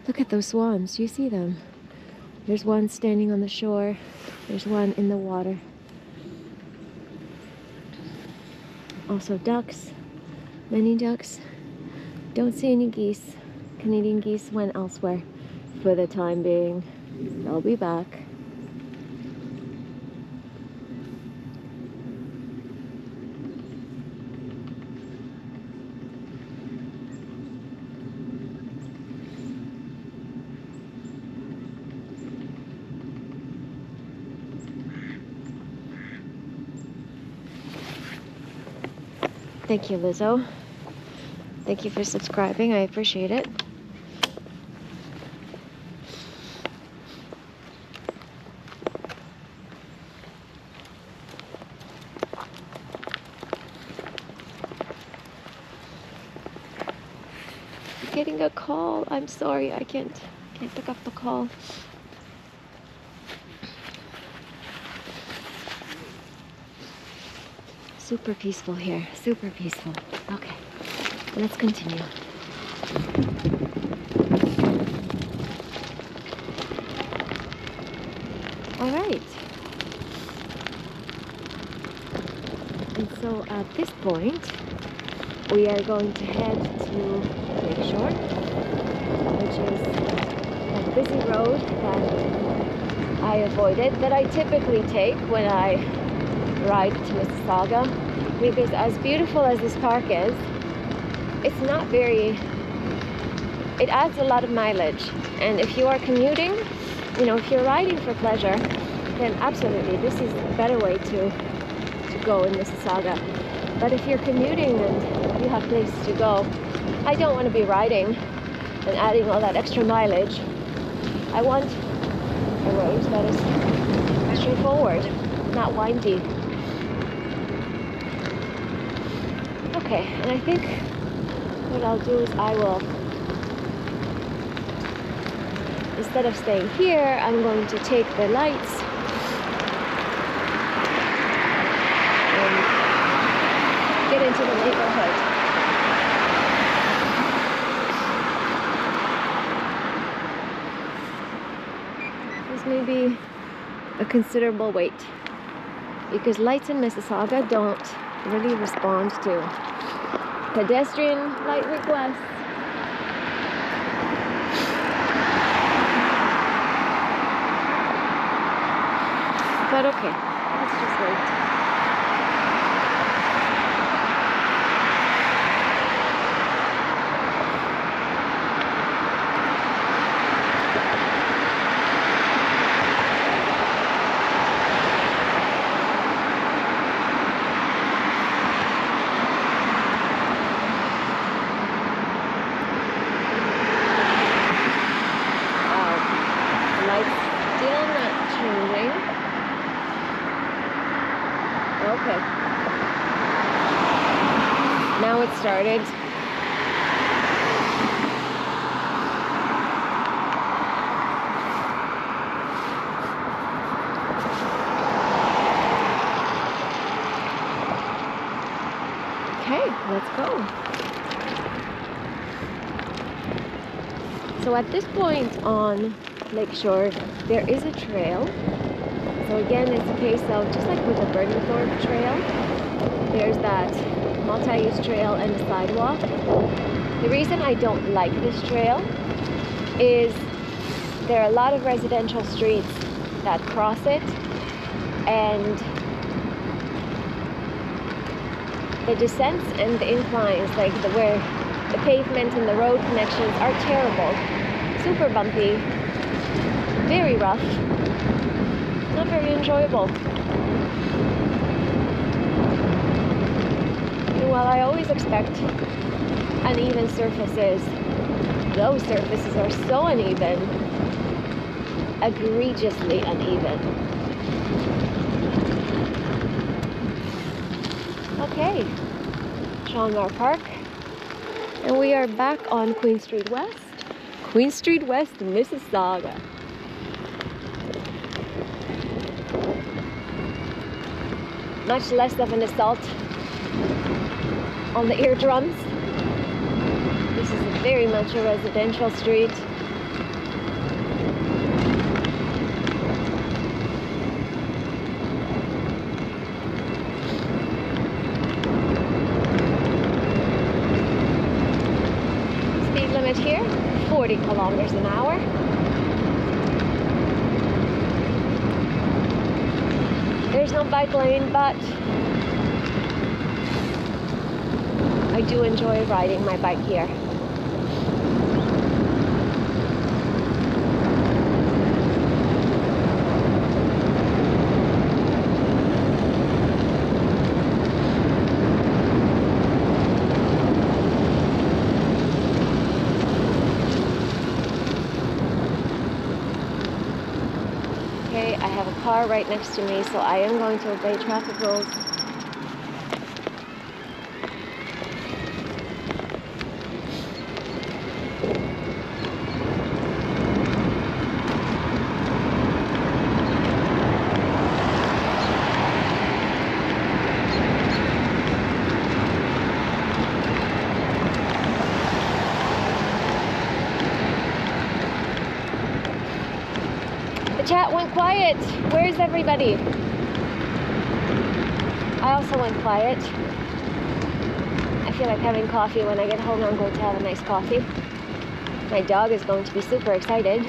Look at those swans, do you see them? There's one standing on the shore, there's one in the water. Also ducks, many ducks. Don't see any geese. Canadian geese went elsewhere for the time being. They'll be back. Thank you, Lizzo. Thank you for subscribing. I appreciate it. Getting a call. I'm sorry. I can't pick up the call. Super peaceful here. Super peaceful. Okay. Let's continue. All right. And so at this point, we are going to head to Lakeshore, which is a busy road that I avoided, that I typically take when I ride to Mississauga, because as beautiful as this park is, it's not very, it adds a lot of mileage. And if you are commuting, you know, if you're riding for pleasure, then absolutely this is a better way to go in Mississauga. But if you're commuting and you have places to go, I don't want to be riding and adding all that extra mileage. I want a road that is straightforward, not windy. Okay, and I think what I'll do is I will, instead of staying here, I'm going to take the lights and get into the neighborhood. This may be a considerable wait, because lights in Mississauga don't really respond to pedestrian light requests. But okay, let's just wait. Okay. Now it started. Okay, let's go. So at this point on Lakeshore, there is a trail. So again, it's a case of, just like with the Bernthorpe Trail, there's that multi-use trail and a sidewalk. The reason I don't like this trail is there are a lot of residential streets that cross it, and the descents and the inclines, like where the pavement and the road connections are terrible, super bumpy, very rough. Not very enjoyable. And while I always expect uneven surfaces, those surfaces are so uneven, egregiously uneven. Okay, Chalmar Park, and we are back on Queen Street West. Queen Street West, Mississauga. Much less of an assault on the eardrums. This is very much a residential street. Speed limit here, 40 kilometers an hour. There's no bike lane, but I do enjoy riding my bike here. Okay, I have a car right next to me, so I am going to obey traffic rules. Chat went quiet. Where's everybody? I also went quiet. I feel like having coffee when I get home. I'm going to have a nice coffee. My dog is going to be super excited.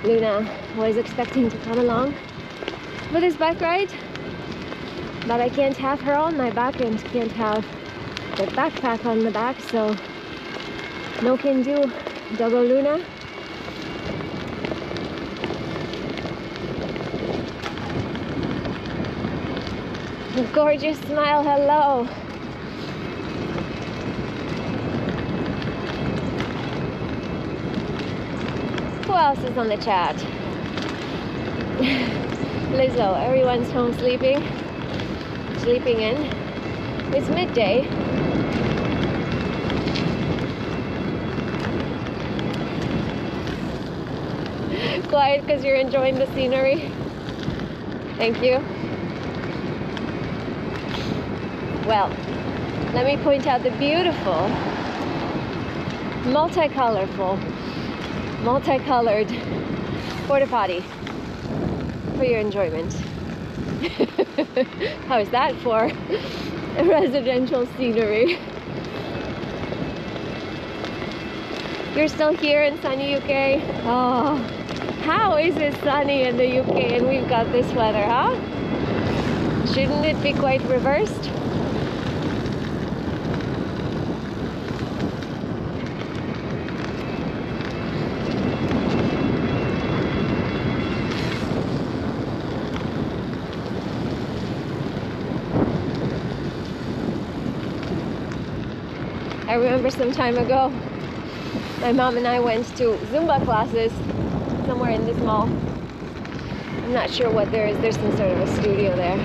Luna was expecting to come along for this bike ride, but I can't have her on my back and can't have the backpack on the back, so no can do. Doggo Luna. Gorgeous smile, hello. Who else is on the chat? Lizzo, everyone's home sleeping in. It's midday. Quiet because you're enjoying the scenery. Thank you. Well, let me point out the beautiful, multicolored porta potty for your enjoyment. How is that for residential scenery? You're still here in sunny UK? Oh, how is it sunny in the UK and we've got this weather, huh? Shouldn't it be quite reversed? I remember some time ago, my mom and I went to Zumba classes somewhere in this mall. I'm not sure what there is. There's some sort of a studio there.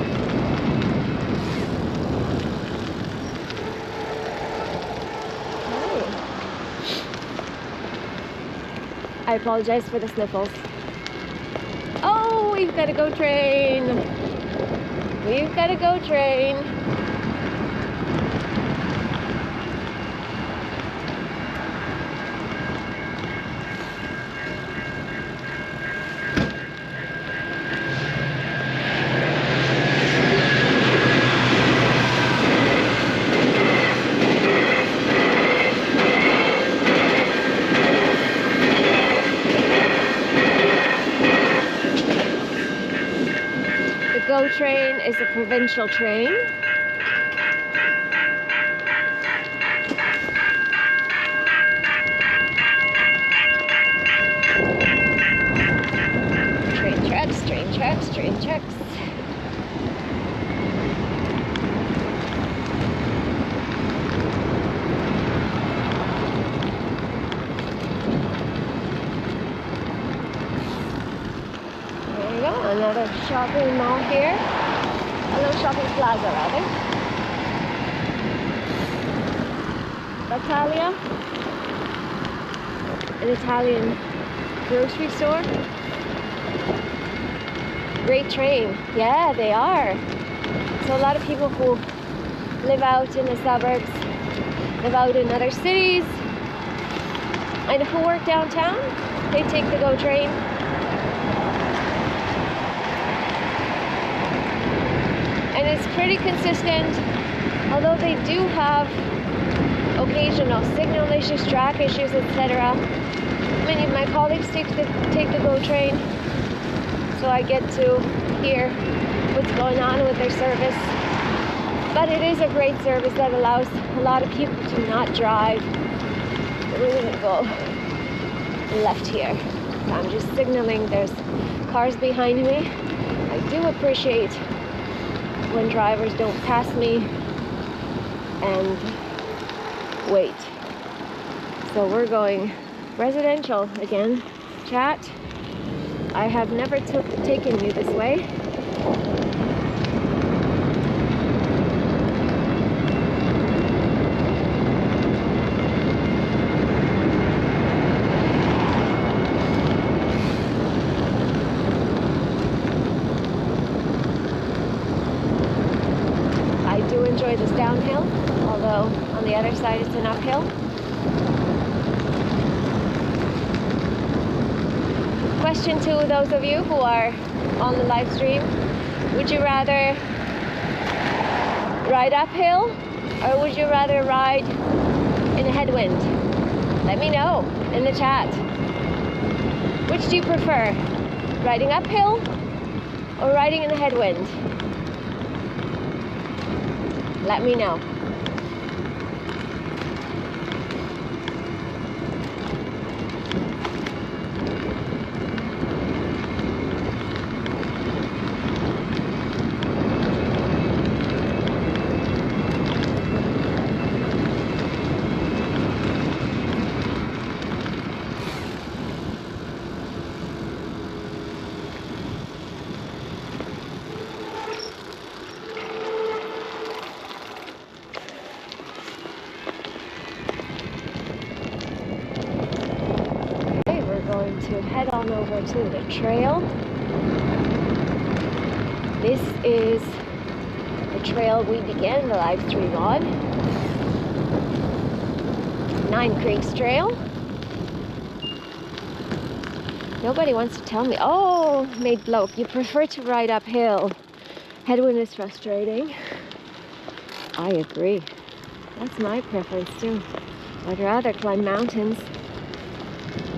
I apologize for the sniffles. Oh, we've got to go train. We've got to go train. GO train is a provincial train. Train tracks, train tracks, train tracks. There you go, another shopping mall here. A little shopping plaza, rather. Battaglia, an Italian grocery store. Great train. Yeah, they are. So a lot of people who live out in the suburbs, live out in other cities, and who work downtown, they take the GO train. And it's pretty consistent, although they do have occasional signal issues, track issues, etc. Many of my colleagues take the GO train, so I get to hear what's going on with their service. But it is a great service that allows a lot of people to not drive. We're gonna go left here. So I'm just signaling there's cars behind me. I do appreciate when drivers don't pass me and wait. So we're going residential again. Chat, I have never taken you this way. I do enjoy this downhill, although on the other side it's an uphill. Question to those of you who are on the live stream: would you rather ride uphill or would you rather ride in a headwind? Let me know in the chat. Which do you prefer? Riding uphill or riding in a headwind? Let me know. To head on over to the trail. This is the trail we began the live stream on. 9 Creeks Trail. Nobody wants to tell me. Oh, mate bloke, you prefer to ride uphill. Headwind is frustrating. I agree. That's my preference too. I'd rather climb mountains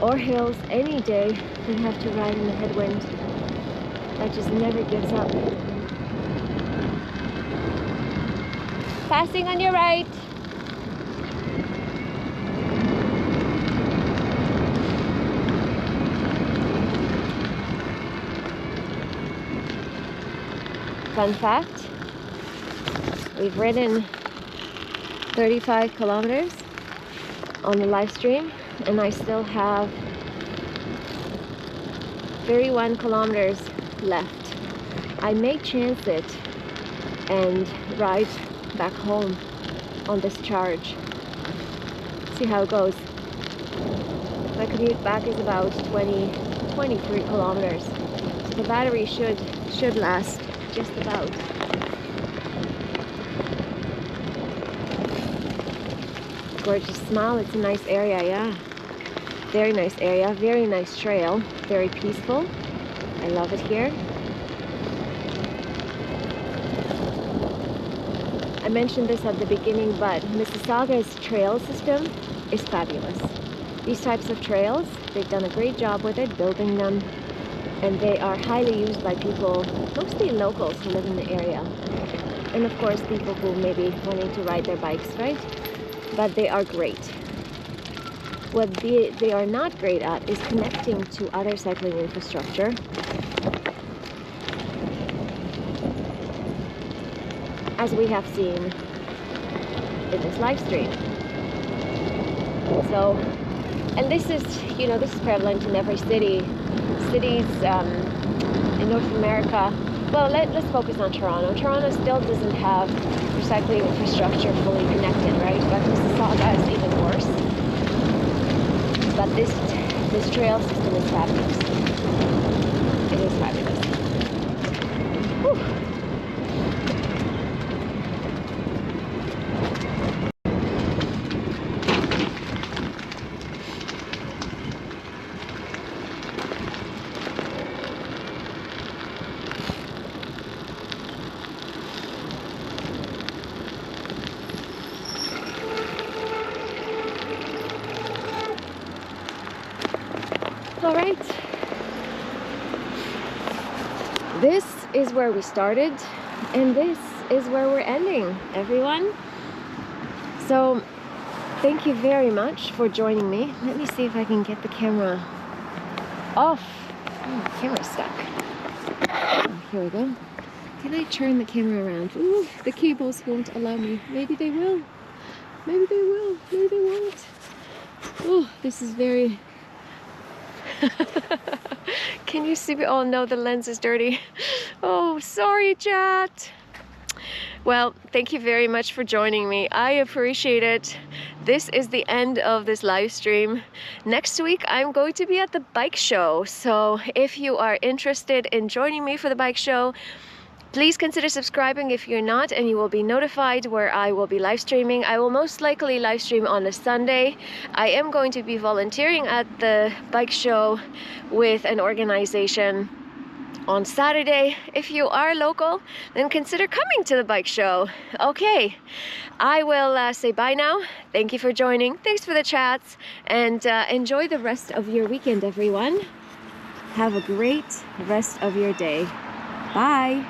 or hills any day than have to ride in the headwind. That just never gives up. Passing on your right. Fun fact, we've ridden 35 kilometers on the live stream, and I still have 31 kilometers left. I may chance it and ride back home on this charge. See how it goes. My commute back is about 23 kilometers. So the battery should last just about. Gorgeous smile. It's a nice area, yeah. Very nice area, very nice trail, very peaceful. I love it here. I mentioned this at the beginning, but Mississauga's trail system is fabulous. These types of trails, they've done a great job with it, building them, and they are highly used by people, mostly locals who live in the area. And of course, people who may be wanting to ride their bikes, right? But they are great. What they are not great at is connecting to other cycling infrastructure. As we have seen in this live stream. So, and this is, this is prevalent in every cities in North America. Well, let's focus on Toronto. Toronto still doesn't have, there's cycling infrastructure fully connected, right? But Mississauga is even worse. But this trail system is fabulous. It is fabulous. Whew. All right. This is where we started, and this is where we're ending, everyone. So, thank you very much for joining me. Let me see if I can get the camera off. Oh, the camera's stuck. Oh, here we go. Can I turn the camera around? Ooh, the cables won't allow me. Maybe they will. Maybe they will. Maybe they won't. Oh, this is very... Can you see me? Oh no, the lens is dirty. Oh, sorry, chat. Well, thank you very much for joining me. I appreciate it. This is the end of this live stream. Next week, I'm going to be at the bike show. So if you are interested in joining me for the bike show, please consider subscribing if you're not, and you will be notified where I will be live streaming. I will most likely live stream on a Sunday. I am going to be volunteering at the bike show with an organization on Saturday. If you are local, then consider coming to the bike show. Okay, I will say bye now. Thank you for joining. Thanks for the chats, and enjoy the rest of your weekend, everyone. Have a great rest of your day. Bye.